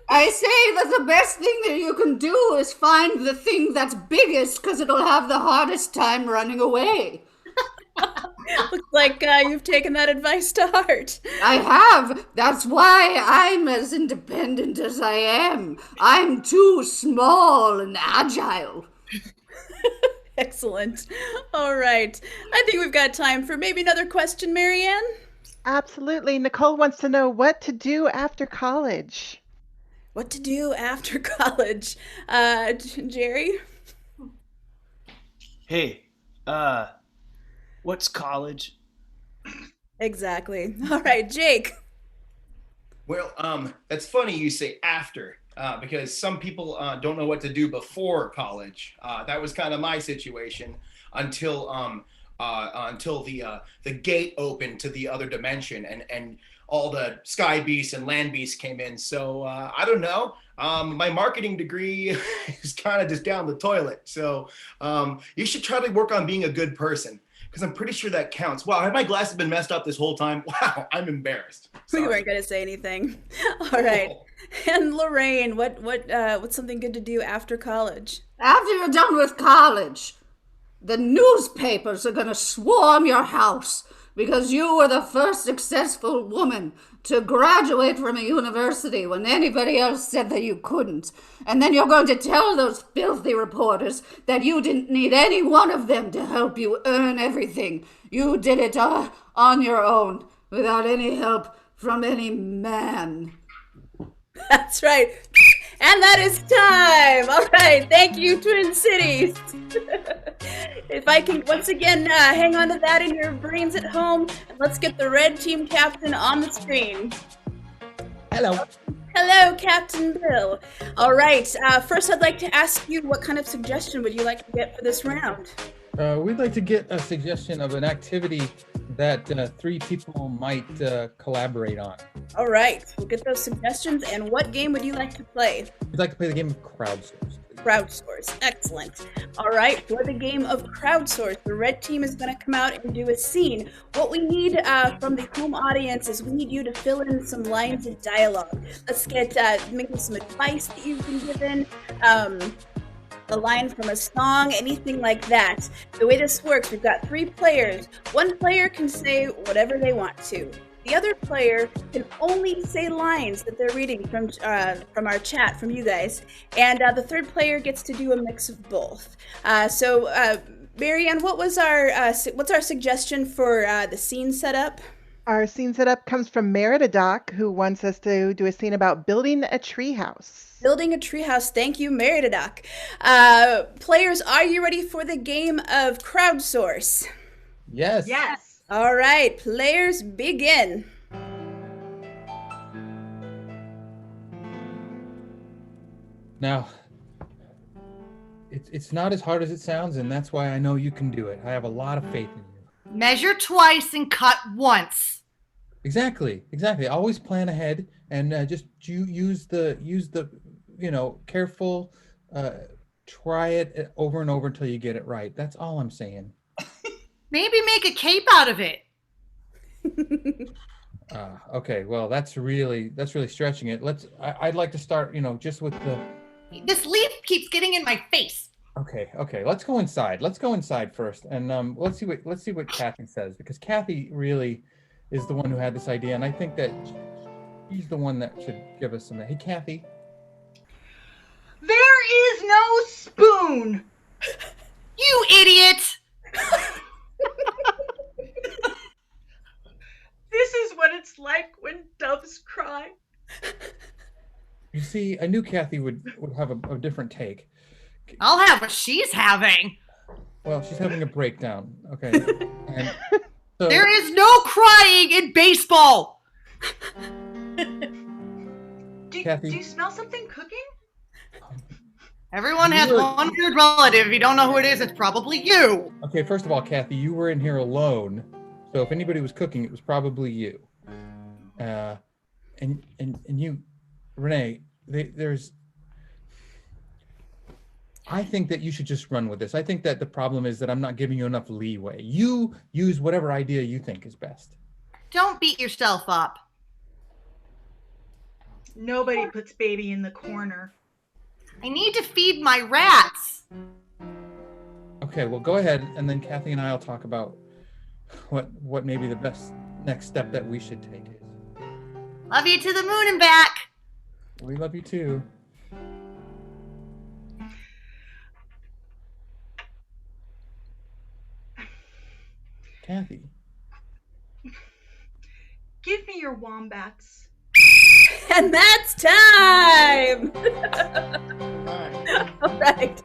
I say that the best thing that you can do is find the thing that's biggest because it'll have the hardest time running away. Looks like you've taken that advice to heart. I have. That's why I'm as independent as I am. I'm too small and agile. Excellent. All right. I think we've got time for maybe another question, Marianne. Absolutely. Nicole wants to know what to do after college. What to do after college? Jerry? Hey, what's college? Exactly. All right, Jake. Well, that's funny you say after, because some people don't know what to do before college. That was kind of my situation until the gate opened to the other dimension and all the sky beasts and land beasts came in. So I don't know. My marketing degree is kind of just down the toilet. So you should try to work on being a good person, because I'm pretty sure that counts. Wow, have my glasses been messed up this whole time? Wow, I'm embarrassed. We weren't going to say anything. All right. And Lorraine, what's something good to do after college? After you're done with college, the newspapers are going to swarm your house because you were the first successful woman to graduate from a university when anybody else said that you couldn't. And then you're going to tell those filthy reporters that you didn't need any one of them to help you earn everything. You did it on your own without any help from any man. That's right. And that is time. All right. Thank you, Twin Cities. If I can once again hang on to that in your brains at home, and let's get the red team captain on the screen. Hello. Hello, Captain Bill. All right. First, I'd like to ask you, what kind of suggestion would you like to get for this round? We'd like to get a suggestion of an activity that 3 people might collaborate on. All right. We'll get those suggestions. And what game would you like to play? We'd like to play the game of crowdsource. Crowdsource. Excellent. All right. For the game of crowdsource, the red team is going to come out and do a scene. What we need from the home audience is we need you to fill in some lines of dialogue. Let's get maybe some advice that you've been given. A line from a song, anything like that. The way this works, we've got 3 players. One player can say whatever they want to. The other player can only say lines that they're reading from our chat, from you guys. And the third player gets to do a mix of both. So, Marianne, what's our suggestion for the scene setup? Our scene setup comes from Meridadoc, who wants us to do a scene about building a treehouse. Building a treehouse. Thank you, Meridadoc. Players, are you ready for the game of crowdsource? Yes. Yes. All right, players, begin. Now, it's not as hard as it sounds, and that's why I know you can do it. I have a lot of faith in you. Measure twice and cut once. Exactly. Always plan ahead and just use the careful. Try it over and over until you get it right. That's all I'm saying. Maybe make a cape out of it. Okay. Well, that's really stretching it. I'd like to start. Just with the. This leaf keeps getting in my face. Okay. Let's go inside. Let's go inside first, and let's see what Kathy says, because Kathy really is the one who had this idea, and I think that she's the one that should give us some. Hey, Kathy. There is no spoon. You idiot! This is what it's like when doves cry. You see, I knew Kathy would have a different take. I'll have what she's having. Well, she's having a breakdown. Okay. And so, there is no crying in baseball. Do Kathy. you smell something cooking? Everyone has You were- one weird relative. If you don't know who it is, it's probably you. Okay, first of all, Kathy, you were in here alone, so if anybody was cooking, it was probably you. And you, Renee, there's. I think that you should just run with this. I think that the problem is that I'm not giving you enough leeway. You use whatever idea you think is best. Don't beat yourself up. Nobody puts baby in the corner. I need to feed my rats. Okay, well, go ahead, and then Kathy and I will talk about what maybe the best next step that we should take is. Love you to the moon and back. We love you too. Kathy. Give me your wombats. And that's time! All right.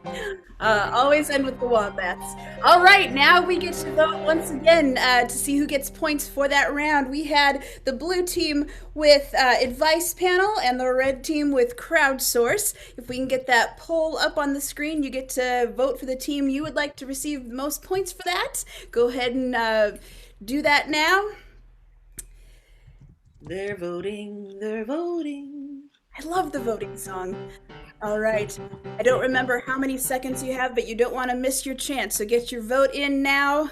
Always end with the wombats. All right, now we get to vote once again to see who gets points for that round. We had the blue team with advice panel and the red team with crowdsource. If we can get that poll up on the screen, you get to vote for the team you would like to receive the most points for that. Go ahead and do that now. They're voting, they're voting. I love the voting song. All right. I don't remember how many seconds you have, but you don't want to miss your chance. So get your vote in now.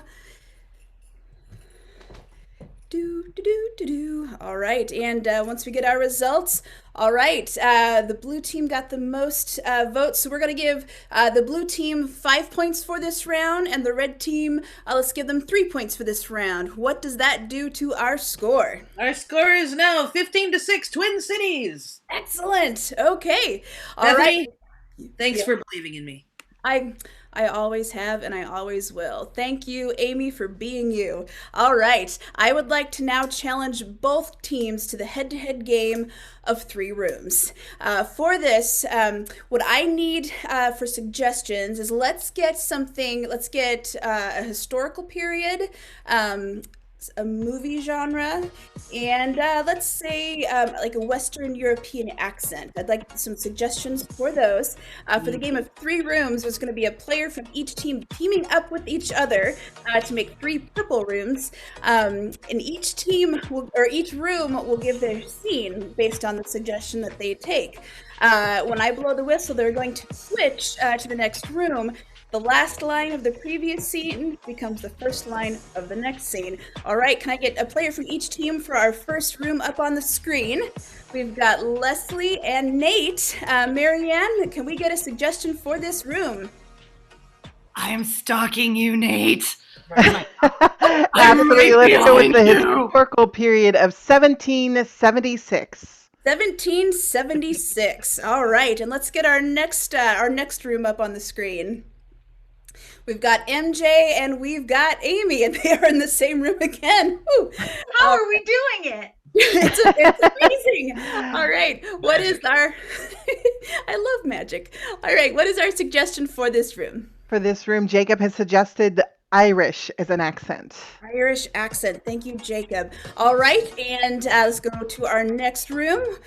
All right. And once we get our results, all right. The blue team got the most votes. So we're going to give the blue team 5 points for this round, and the red team, let's give them 3 points for this round. What does that do to our score? Our score is now 15-6 Twin Cities. Excellent. Okay. All Bethany, right. Thanks for believing in me. I always have, and I always will. Thank you, Amy, for being you. All right. I would like to now challenge both teams to the head-to-head game of 3 rooms. For this, what I need for suggestions is let's get a historical period, a movie genre, and let's say like a Western European accent. I'd like some suggestions for those. For the game of 3 rooms, there's going to be a player from each team teaming up with each other to make 3 purple rooms. And each team each room will give their scene based on the suggestion that they take. When I blow the whistle, they're going to switch to the next room. The last line of the previous scene becomes the first line of the next scene. All right, can I get a player from each team for our first room up on the screen? We've got Leslie and Nate. Marianne, can we get a suggestion for this room? I am stalking you, Nate. Absolutely. Let's go with the historical period of 1776. 1776. All right, and let's get our next room up on the screen. We've got MJ and we've got Amy, and they are in the same room again. Woo. How are we doing it? It's amazing. All right, what is our... I love magic. All right, what is our suggestion for this room? For this room, Jacob has suggested Irish as an accent. Irish accent. Thank you, Jacob. All right, and let's go to our next room.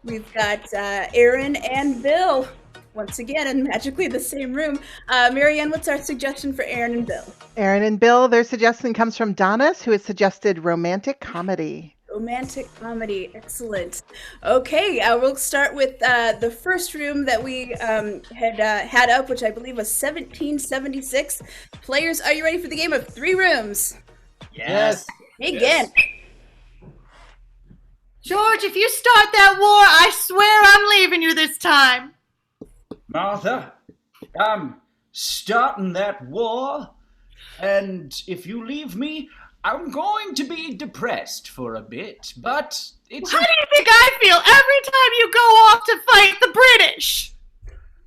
We've got Aaron and Bill. Once again, and magically the same room. Marianne, what's our suggestion for Aaron and Bill? Aaron and Bill, their suggestion comes from Donna's, who has suggested romantic comedy. Romantic comedy. Excellent. Okay, we'll start with the first room that we had up, which I believe was 1776. Players, are you ready for the game of 3 rooms? Yes. Begin. Yes. George, if you start that war, I swear I'm leaving you this time. Martha, I'm starting that war, and if you leave me, I'm going to be depressed for a bit, but it's... How do you think I feel every time you go off to fight the British?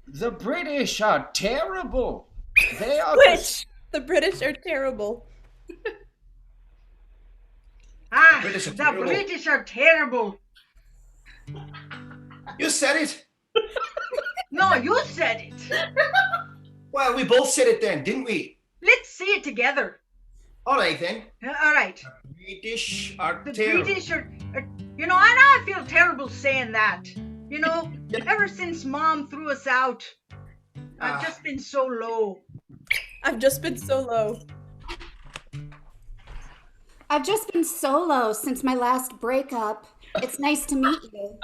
The British are terrible. They are... The British are terrible. The British are terrible. British are terrible. You said it. No, you said it. Well, we both said it then, didn't we? Let's say it together. All right then. All right. British are The terrible. British are, you know, I feel terrible saying that. You know, ever since Mom threw us out, I've just been so low. I've just been so low. I've just been solo since my last breakup. It's nice to meet you.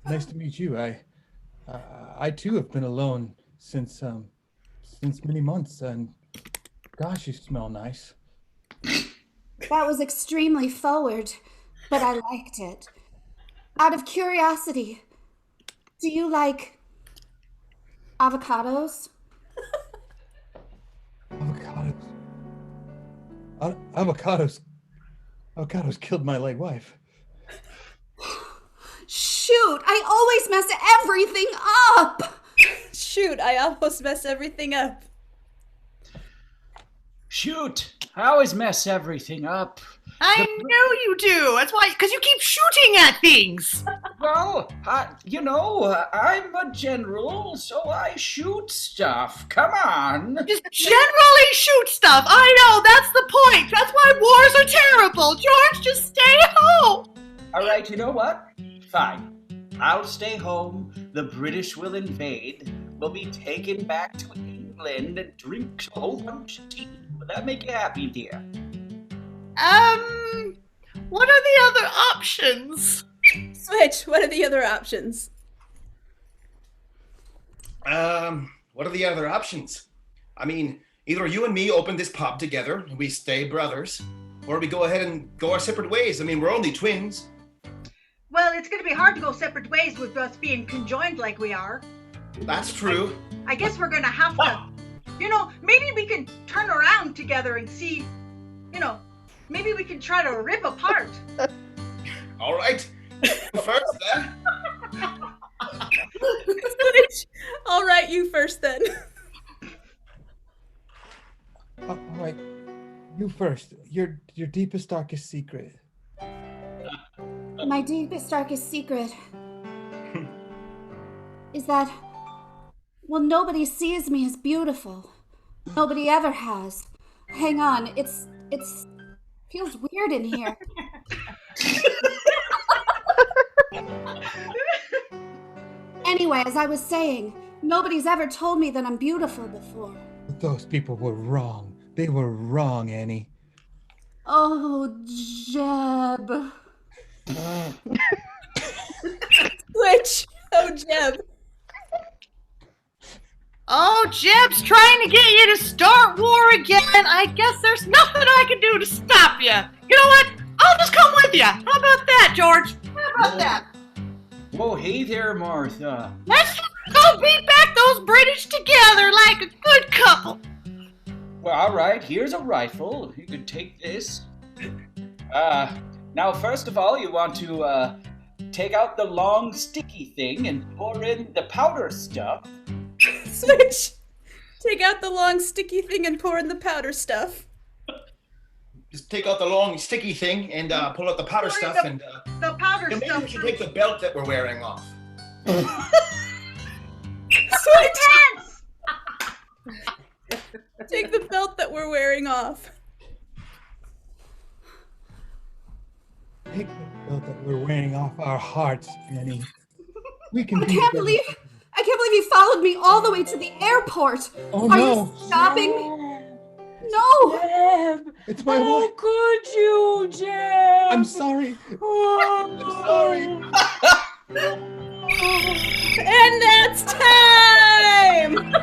Nice to meet you. I too have been alone since many months, and gosh, you smell nice. That was extremely forward, but I liked it. Out of curiosity, do you like avocados? Avocados killed my late wife. Shoot, I always mess everything up. Shoot, I almost mess everything up. Shoot, I always mess everything up. I know you do. That's why, because you keep shooting at things. Well, I'm a general, so I shoot stuff. Come on. Just generally shoot stuff. I know, that's the point. That's why wars are terrible. George, just stay home. All right, you know what? Fine. I'll stay home. The British will invade. We'll be taken back to England and drink a whole bunch of tea. Will that make you happy, dear? What are the other options? Switch, what are the other options? What are the other options? I mean, either you and me open this pub together and we stay brothers, or we go ahead and go our separate ways. I mean, we're only twins. Well, it's going to be hard to go separate ways with us being conjoined like we are. That's true. I guess we're going to have to, maybe we can turn around together and see, maybe we can try to rip apart. All right. First, then. All right, you first, then. All right, you first. Your deepest, darkest secret. My deepest, darkest secret is that, nobody sees me as beautiful. Nobody ever has. Hang on, it's feels weird in here. Anyway, as I was saying, nobody's ever told me that I'm beautiful before. But those people were wrong. They were wrong, Annie. Oh, Jeb. Switch. Oh, Jeb. Oh, Jeb's trying to get you to start war again. I guess there's nothing I can do to stop you. You know what? I'll just come with you. How about that, George? How about that? Whoa, hey there, Martha. Let's go beat back those British together like a good couple. Well, all right, here's a rifle. You can take this. Now, first of all, you want to take out the long, sticky thing and pour in the powder stuff. Switch. Take out the long, sticky thing and pour in the powder stuff. Just take out the long, sticky thing and pull out the powder stuff and... the powder maybe stuff. we should take the belt that we're wearing off. Switch. Take the belt that we're wearing off. Take the belt that we're wearing off our hearts, Annie. We can I can't believe you followed me all the way to the airport. Oh, Are no. you stopping? No. Jeb, It's my how wife. could you, Jeb? I'm sorry. Oh. I'm sorry. And that's time!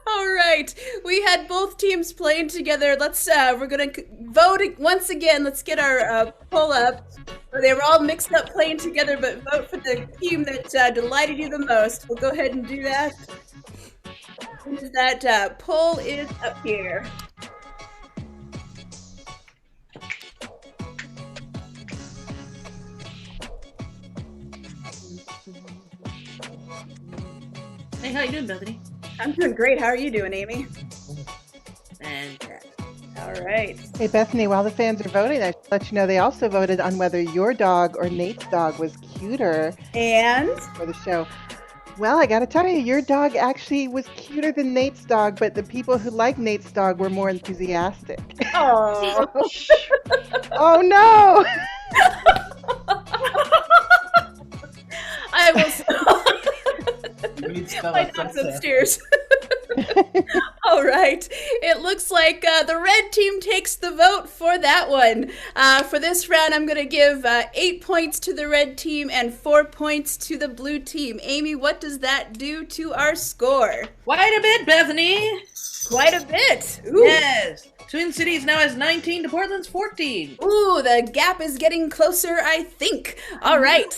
All right, we had both teams playing together. Let's we're gonna vote once again. Let's get our poll up. They were all mixed up playing together, but vote for the team that delighted you the most. We'll go ahead and do that. That poll is up here. Hey, how you doing, Bethany? I'm doing great. How are you doing, Amy? Fantastic. All right. Hey, Bethany, while the fans are voting, I should let you know they also voted on whether your dog or Nate's dog was cuter. And? For the show. Well, I gotta tell you, your dog actually was cuter than Nate's dog, but the people who liked Nate's dog were more enthusiastic. Oh. Oh, no! That's upstairs. All right. It looks like the red team takes the vote for that one. For this round, I'm going to give 8 points to the red team and 4 points to the blue team. Amy, what does that do to our score? Quite a bit, Bethany. Quite a bit. Ooh. Yes. Twin Cities now has 19 to Portland's 14. Ooh, the gap is getting closer, I think. All right.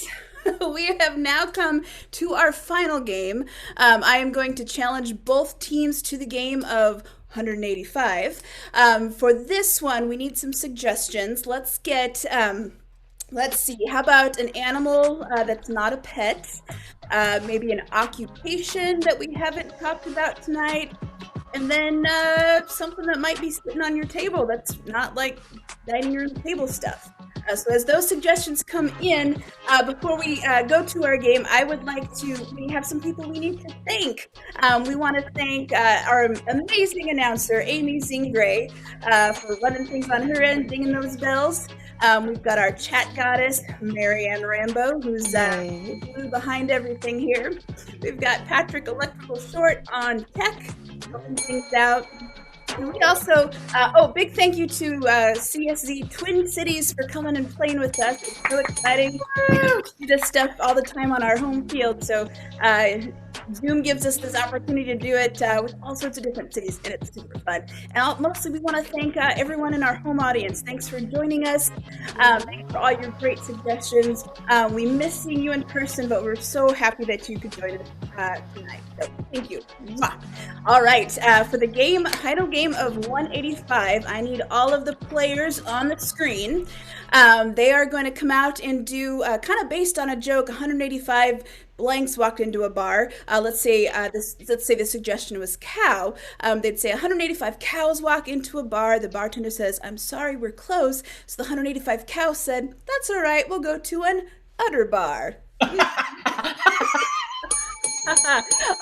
We have now come to our final game. I am going to challenge both teams to the game of 185. For this one, we need some suggestions. Let's get, let's see, how about an animal that's not a pet? Maybe an occupation that we haven't talked about tonight. And then something that might be sitting on your table that's not like dining room table stuff. So as those suggestions come in, before we go to our game, I would like to, we have some people we need to thank. We want to thank our amazing announcer, Amy Zingray, for running things on her end, dinging those bells. We've got our chat goddess, Marianne Rambo, who's behind everything here. We've got Patrick Electrical Short on tech, helping things out. And we also, big thank you to CSZ Twin Cities for coming and playing with us. It's so exciting. We do this stuff all the time on our home field, so Zoom gives us this opportunity to do it with all sorts of different cities, and it's super fun. And mostly we want to thank everyone in our home audience. Thanks for joining us. Thanks for all your great suggestions. We miss seeing you in person, but we're so happy that you could join us tonight. So thank you. Mwah. All right, for the final game of 185, I need all of the players on the screen. They are going to come out and do, kind of based on a joke, 185 blanks walked into a bar. Let's say the suggestion was cow. They'd say 185 cows walk into a bar. The bartender says, "I'm sorry, we're closed." So the 185 cows said, "That's all right, we'll go to an udder bar."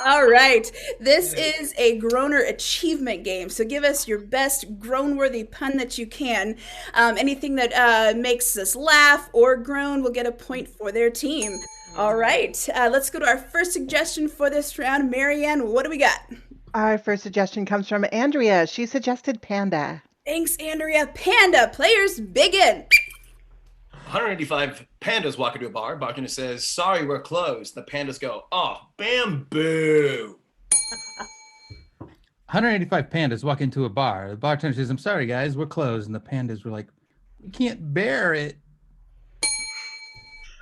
All right, this is a Groaner achievement game, so give us your best groan-worthy pun that you can. Anything that makes us laugh or groan will get a point for their team. All right, let's go to our first suggestion for this round. Marianne, what do we got? Our first suggestion comes from Andrea. She suggested panda. Thanks, Andrea. Panda, players begin. 185 pandas walk into a bar. Bartender says, "Sorry, we're closed." The pandas go, "Oh, bamboo." 185 pandas walk into a bar. The bartender says, "I'm sorry, guys, we're closed." And the pandas were like, "We can't bear it."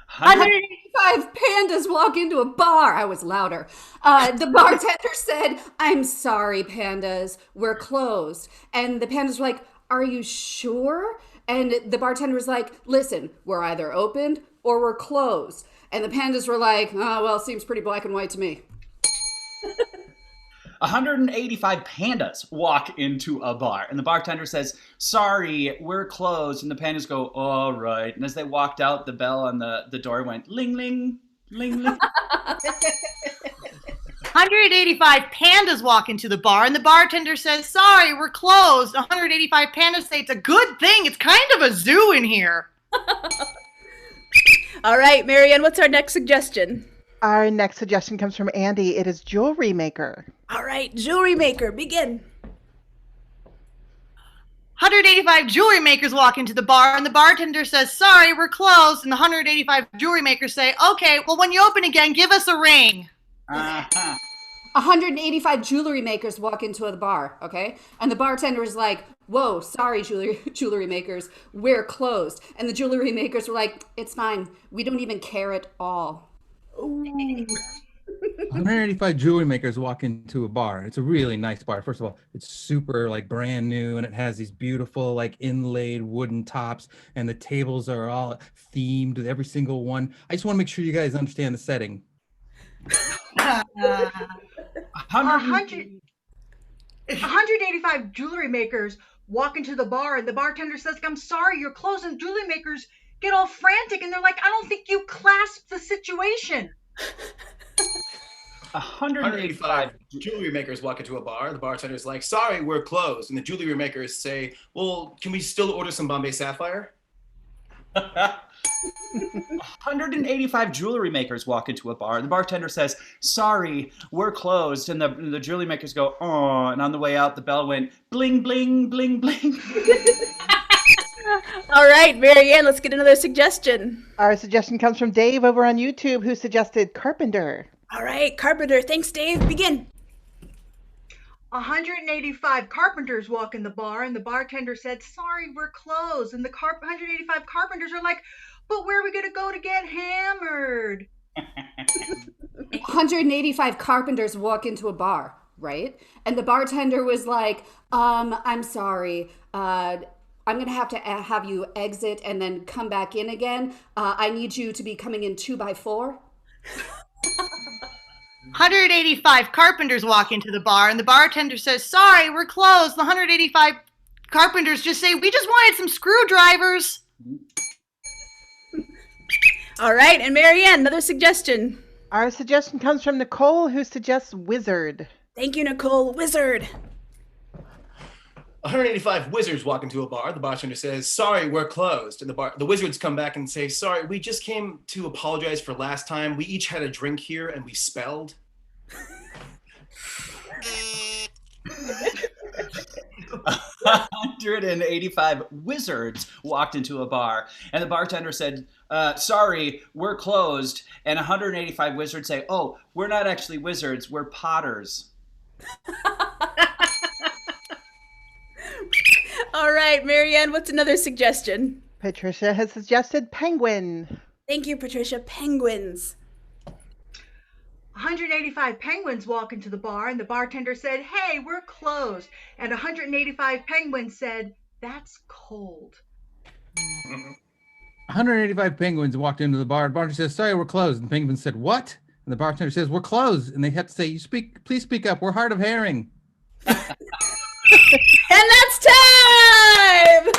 185 pandas walk into a bar. I was louder. The bartender said, "I'm sorry, pandas, we're closed." And the pandas were like, "Are you sure?" And the bartender was like, "Listen, we're either opened or we're closed." And the pandas were like, "Oh, well, seems pretty black and white to me." 185 pandas walk into a bar, and the bartender says, "Sorry, we're closed." And the pandas go, "All right." And as they walked out, the bell on the door went ling, ling, ling, ling. 185 pandas walk into the bar, and the bartender says, "Sorry, we're closed." 185 pandas say, "It's a good thing. It's kind of a zoo in here." All right, Marianne, what's our next suggestion? Our next suggestion comes from Andy. It is jewelry maker. All right, jewelry maker, begin. 185 jewelry makers walk into the bar, and the bartender says, "Sorry, we're closed." And the 185 jewelry makers say, "Okay, well, when you open again, give us a ring." 185 jewelry makers walk into the bar, okay? And the bartender is like, "Whoa, sorry, jewelry makers, we're closed." And the jewelry makers were like, "It's fine. We don't even care at all." Ooh. 185 jewelry makers walk into a bar. It's a really nice bar. First of all, it's super like brand new, and it has these beautiful like inlaid wooden tops, and the tables are all themed with every single one. I just want to make sure you guys understand the setting. 185 jewelry makers walk into the bar, and the bartender says, "I'm sorry, you're closed." And jewelry makers get all frantic, and they're like, "I don't think you clasped the situation." 185 jewelry makers walk into a bar. The bartender's like, "Sorry, we're closed." And the jewelry makers say, "Well, can we still order some Bombay Sapphire?" 185 jewelry makers walk into a bar. The bartender says, "Sorry, we're closed." And the jewelry makers go, "Oh." And on the way out, the bell went bling, bling, bling, bling. All right, Marianne, let's get another suggestion. Our suggestion comes from Dave over on YouTube, who suggested carpenter. All right, carpenter. Thanks, Dave. Begin. 185 carpenters walk in the bar, and the bartender said, "Sorry, we're closed." And the 185 carpenters are like, "But where are we going to go to get hammered?" 185 carpenters walk into a bar, right? And the bartender was like, I'm sorry. I'm going to have you exit and then come back in again. I need you to be coming in 2x4. 185 carpenters walk into the bar, and the bartender says, "Sorry, we're closed." The 185 carpenters just say, "We just wanted some screwdrivers." All right, and Marianne, another suggestion. Our suggestion comes from Nicole, who suggests wizard. Thank you, Nicole. Wizard. 185 wizards walk into a bar. The bartender says, "Sorry, we're closed." And the wizards come back and say, "Sorry, we just came to apologize for last time. We each had a drink here and we spelled." 185 wizards walked into a bar, and the bartender said, "Sorry, we're closed." And 185 wizards say, "Oh, we're not actually wizards, we're potters." All right, Marianne, what's another suggestion? Patricia has suggested penguin. Thank you, Patricia. Penguins. 185 penguins walk into the bar, and the bartender said, "Hey, we're closed." And 185 penguins said, "That's cold." 185 penguins walked into the bar. The bartender says, "Sorry, we're closed." And the penguin said, "What?" And the bartender says, "We're closed." And they have to say, "Please speak up. We're hard of hearing." And that's time!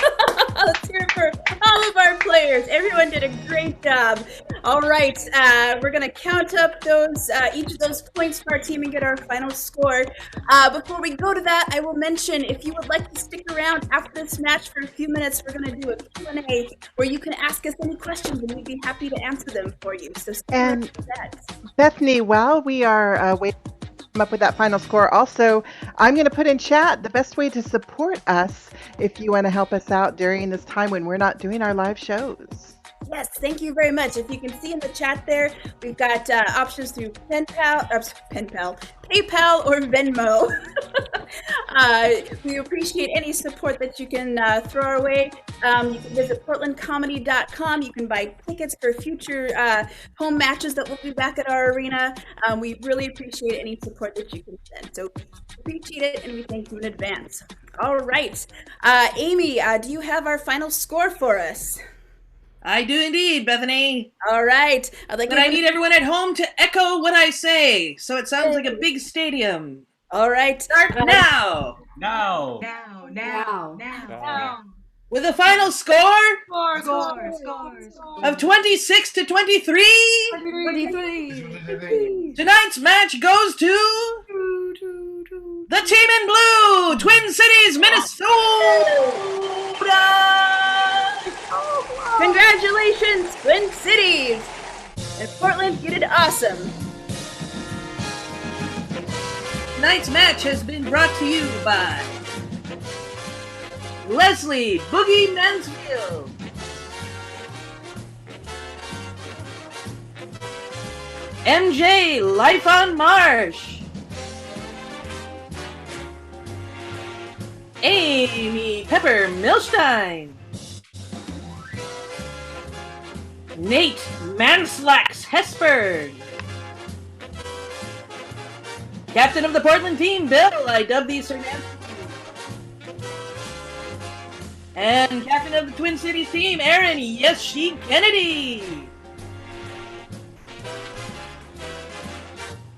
Let's hear it for all of our players. Everyone did a great job. All right, we're going to count up those each of those points for our team and get our final score. Before we go to that, I will mention if you would like to stick around after this match for a few minutes, we're going to do a Q&A where you can ask us any questions and we'd be happy to answer them for you. So stick around for that. Bethany, while we are waiting up with that final score, also I'm going to put in chat the best way to support us if you want to help us out during this time when we're not doing our live shows. Yes, thank you very much. If you can see in the chat there, we've got options through PayPal or Venmo. We appreciate any support that you can throw our way. You can visit portlandcomedy.com. You can buy tickets for future home matches that will be back at our arena. We really appreciate any support that you can send. So appreciate it, and we thank you in advance. All right. Amy, do you have our final score for us? I do indeed, Bethany. All right. But I need everyone at home to echo what I say, so it sounds like a big stadium. All right. Start now. Now. With a final score of 26 to 23. 23. Tonight's match goes to the team in blue, Twin Cities, Minnesota. Congratulations, Twin Cities! And Portland, you did awesome. Tonight's match has been brought to you by Leslie Boogie Mansfield, MJ Life on Marsh, Amy Pepper Milstein, Nate Manslax Hesberg, Captain of the Portland team, Bill, I dub thee Sir Nancy, and Captain of the Twin Cities team, Aaron, yes she Kennedy.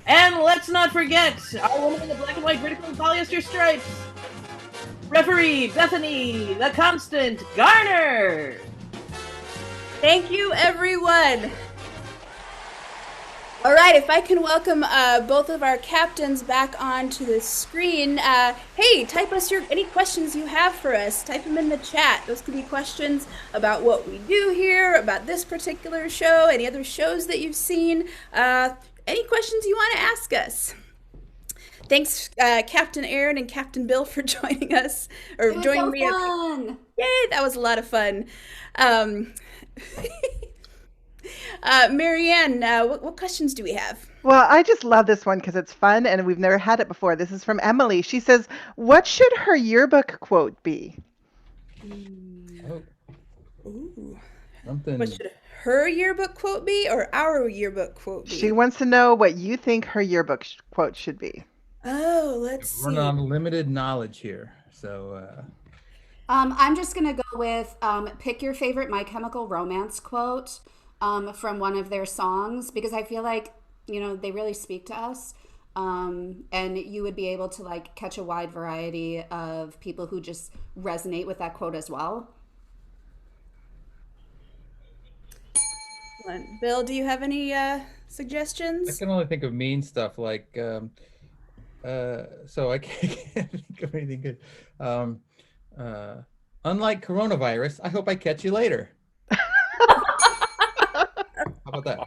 And let's not forget our woman in the black and white vertical polyester stripes, referee Bethany, the Constant Garner. Thank you, everyone. All right, if I can welcome both of our captains back onto the screen. Hey, type us any questions you have for us. Type them in the chat. Those could be questions about what we do here, about this particular show, any other shows that you've seen, any questions you want to ask us. Thanks, Captain Aaron and Captain Bill, for joining us, or joining me. Fun. Yay, that was a lot of fun. Marianne, what questions do we have? Well, I just love this one because it's fun and we've never had it before. This is from Emily. She says, what should her yearbook quote be? Ooh. Something. What should her yearbook quote be, or our yearbook quote be? She wants to know what you think her yearbook quote should be. Oh, let's see. We're on limited knowledge here, so. I'm just gonna go with pick your favorite My Chemical Romance quote from one of their songs, because I feel like, you know, they really speak to us, and you would be able to like catch a wide variety of people who just resonate with that quote as well. Bill, do you have any suggestions? I can only think of mean stuff like, so I can't think of anything good. Unlike coronavirus, I hope I catch you later. How about that?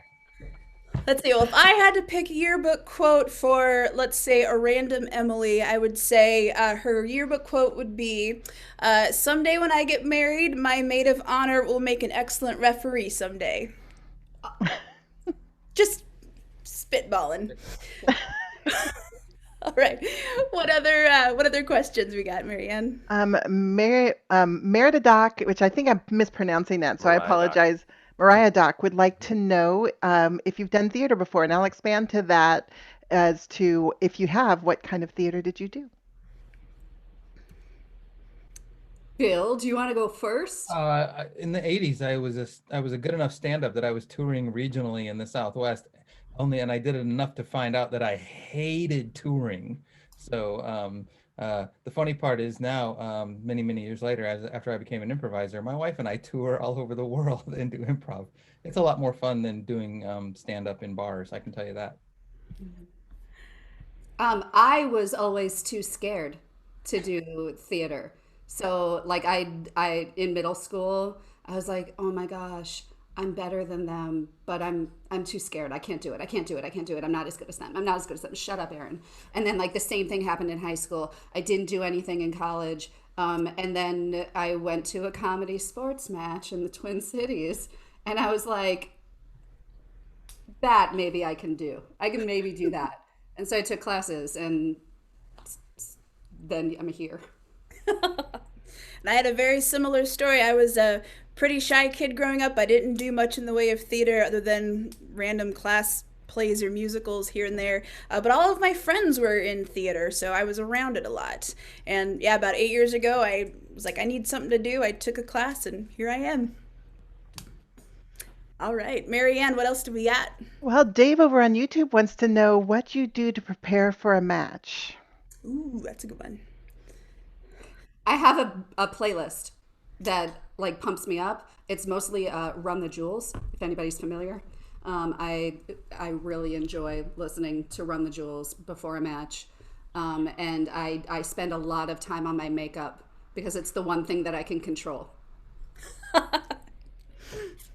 Let's see. Well, if I had to pick a yearbook quote for, let's say, a random Emily, I would say her yearbook quote would be, someday when I get married, my maid of honor will make an excellent referee someday. Just spitballing. All right. What other questions we got, Marianne? Merida Doc, which I think I'm mispronouncing that, so I apologize. Mariah Doc would like to know if you've done theater before, and I'll expand to that as to, if you have, what kind of theater did you do? Bill, do you want to go first? In the 80s, I was a good enough stand-up that I was touring regionally in the Southwest, and I did it enough to find out that I hated touring. So the funny part is now, many years later, after I became an improviser, my wife and I tour all over the world and do improv. It's a lot more fun than doing stand-up in bars, I can tell you that. I was always too scared to do theater. So like I in middle school, I was like, oh my gosh, I'm better than them, but I'm too scared. I can't do it. I'm not as good as them. Shut up, Aaron. And then like the same thing happened in high school. I didn't do anything in college. And then I went to a comedy sports match in the Twin Cities, and I was like, that maybe I can do. I can maybe do that. And so I took classes, and then I'm here. And I had a very similar story. I was a pretty shy kid growing up. I didn't do much in the way of theater other than random class plays or musicals here and there. But all of my friends were in theater, so I was around it a lot. And yeah, about 8 years ago, I was like, I need something to do. I took a class, and here I am. All right, Marianne, what else do we got? Well, Dave over on YouTube wants to know what you do to prepare for a match. Ooh, that's a good one. I have a playlist that like pumps me up. It's mostly Run the Jewels, if anybody's familiar. I really enjoy listening to Run the Jewels before a match. And I spend a lot of time on my makeup because it's the one thing that I can control.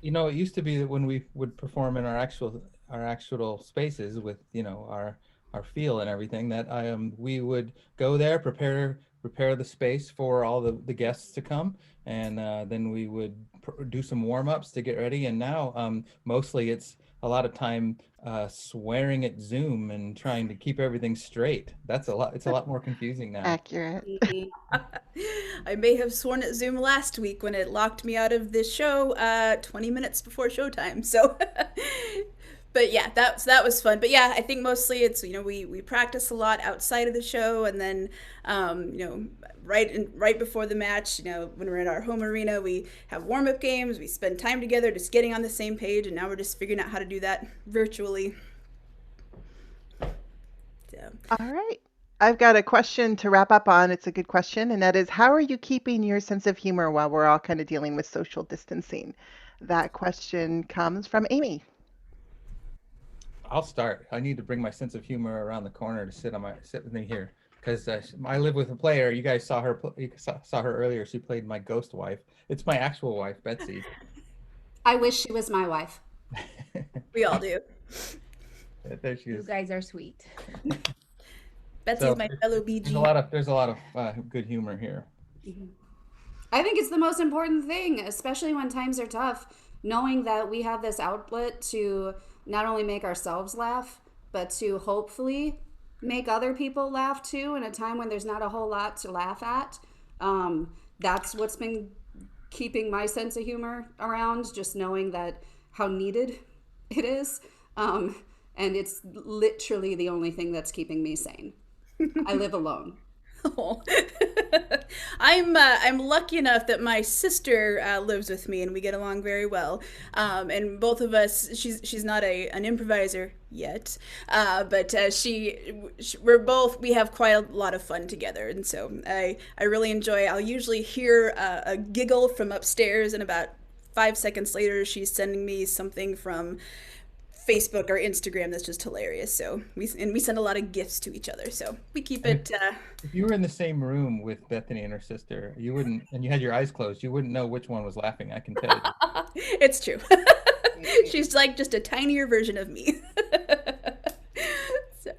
You know, it used to be that when we would perform in our actual spaces with, you know, our feel and everything, that we would go there, prepare the space for all the guests to come, and then we would do some warm-ups to get ready. And now mostly it's a lot of time swearing at Zoom and trying to keep everything straight. It's a lot more confusing now. Accurate. I may have sworn at Zoom last week when it locked me out of this show 20 minutes before showtime. So but yeah, that was fun. But yeah, I think mostly it's, you know, we practice a lot outside of the show, and then you know, right before the match, you know, when we're in our home arena, we have warm-up games, we spend time together just getting on the same page, and now we're just figuring out how to do that virtually. So. All right. I've got a question to wrap up on. It's a good question, and that is, how are you keeping your sense of humor while we're all kind of dealing with social distancing? That question comes from Amy. I'll start. I need to bring my sense of humor around the corner to sit with me here, because I live with a player. You guys saw her. You saw her earlier. She played my ghost wife. It's my actual wife, Betsy. I wish she was my wife. We all do. There she You is. guys are sweet. Betsy's my fellow BG. There's a lot of good humor here. I think it's the most important thing, especially when times are tough, knowing that we have this outlet to not only make ourselves laugh, but to hopefully make other people laugh too in a time when there's not a whole lot to laugh at. That's what's been keeping my sense of humor around, just knowing that how needed it is. And it's literally the only thing that's keeping me sane. I live alone. Oh. I'm lucky enough that my sister lives with me and we get along very well. And both of us, she's not an improviser yet, but we have quite a lot of fun together, and so I really enjoy. I'll usually hear a giggle from upstairs, and about 5 seconds later, she's sending me something from Facebook or Instagram that's just hilarious. So we send a lot of gifts to each other. So we keep it. If you were in the same room with Bethany and her sister, you wouldn't, and you had your eyes closed, you wouldn't know which one was laughing. I can tell you. It's true. She's like just a tinier version of me. So.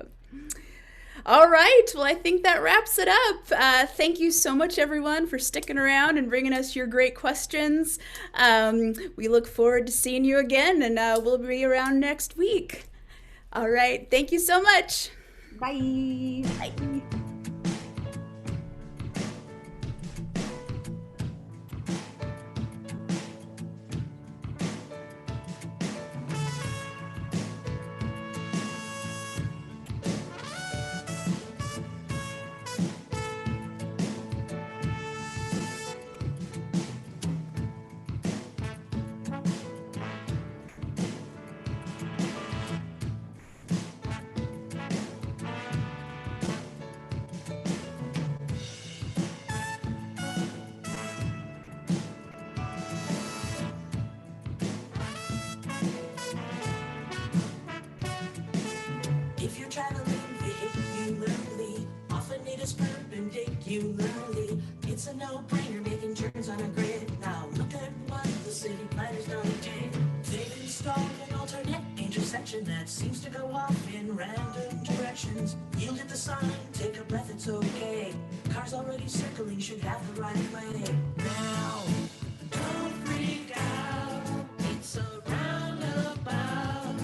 All right. Well, I think that wraps it up. Thank you so much, everyone, for sticking around and bringing us your great questions. We look forward to seeing you again, and we'll be around next week. All right. Thank you so much. Bye. Bye. If you're traveling vehicularly, often it is perpendicularly. It's a no-brainer making turns on a grid. Now look at what the city planners done did. They've installed an alternate intersection that seems to go off in random directions. Yield at the sign, take a breath, it's okay. Cars already circling should have the right of way. Now, don't freak out, it's a roundabout.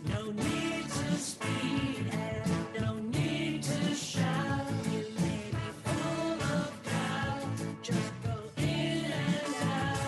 No need to speed and no need to shout. You may be full of doubt, just go in and out.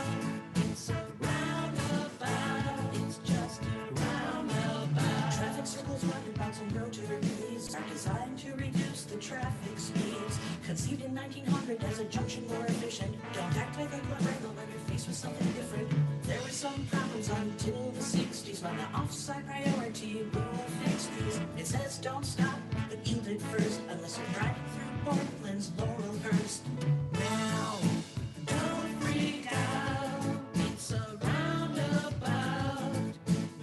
It's a roundabout, it's just a roundabout. Traffic signals, roundabouts, and rotaries are designed to reduce the traffic speeds. Conceived in 1900 as a junction more efficient. Don't act like a clever when you're faced with something different. There were some problems until the 60s when the offside priority rule fixed these. It says don't stop, but yield it first, unless you're driving through Portland's Laurelhurst. Now, don't freak out, it's a roundabout.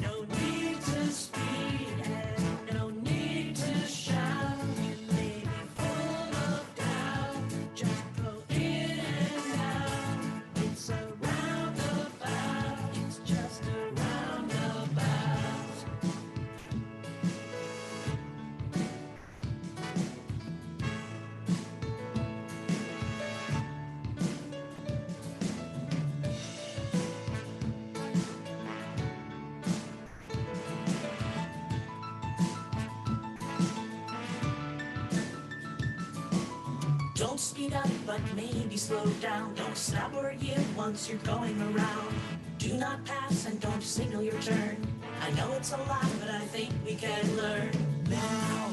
No need to speed and no need to shout. You may be full of doubt, just go in and out. It's a roundabout, it's just a roundabout. Don't speed up, but maybe slow down. Don't stop or yield once you're going around. Do not pass and don't signal your turn. I know it's a lot, but I think we can learn. Now,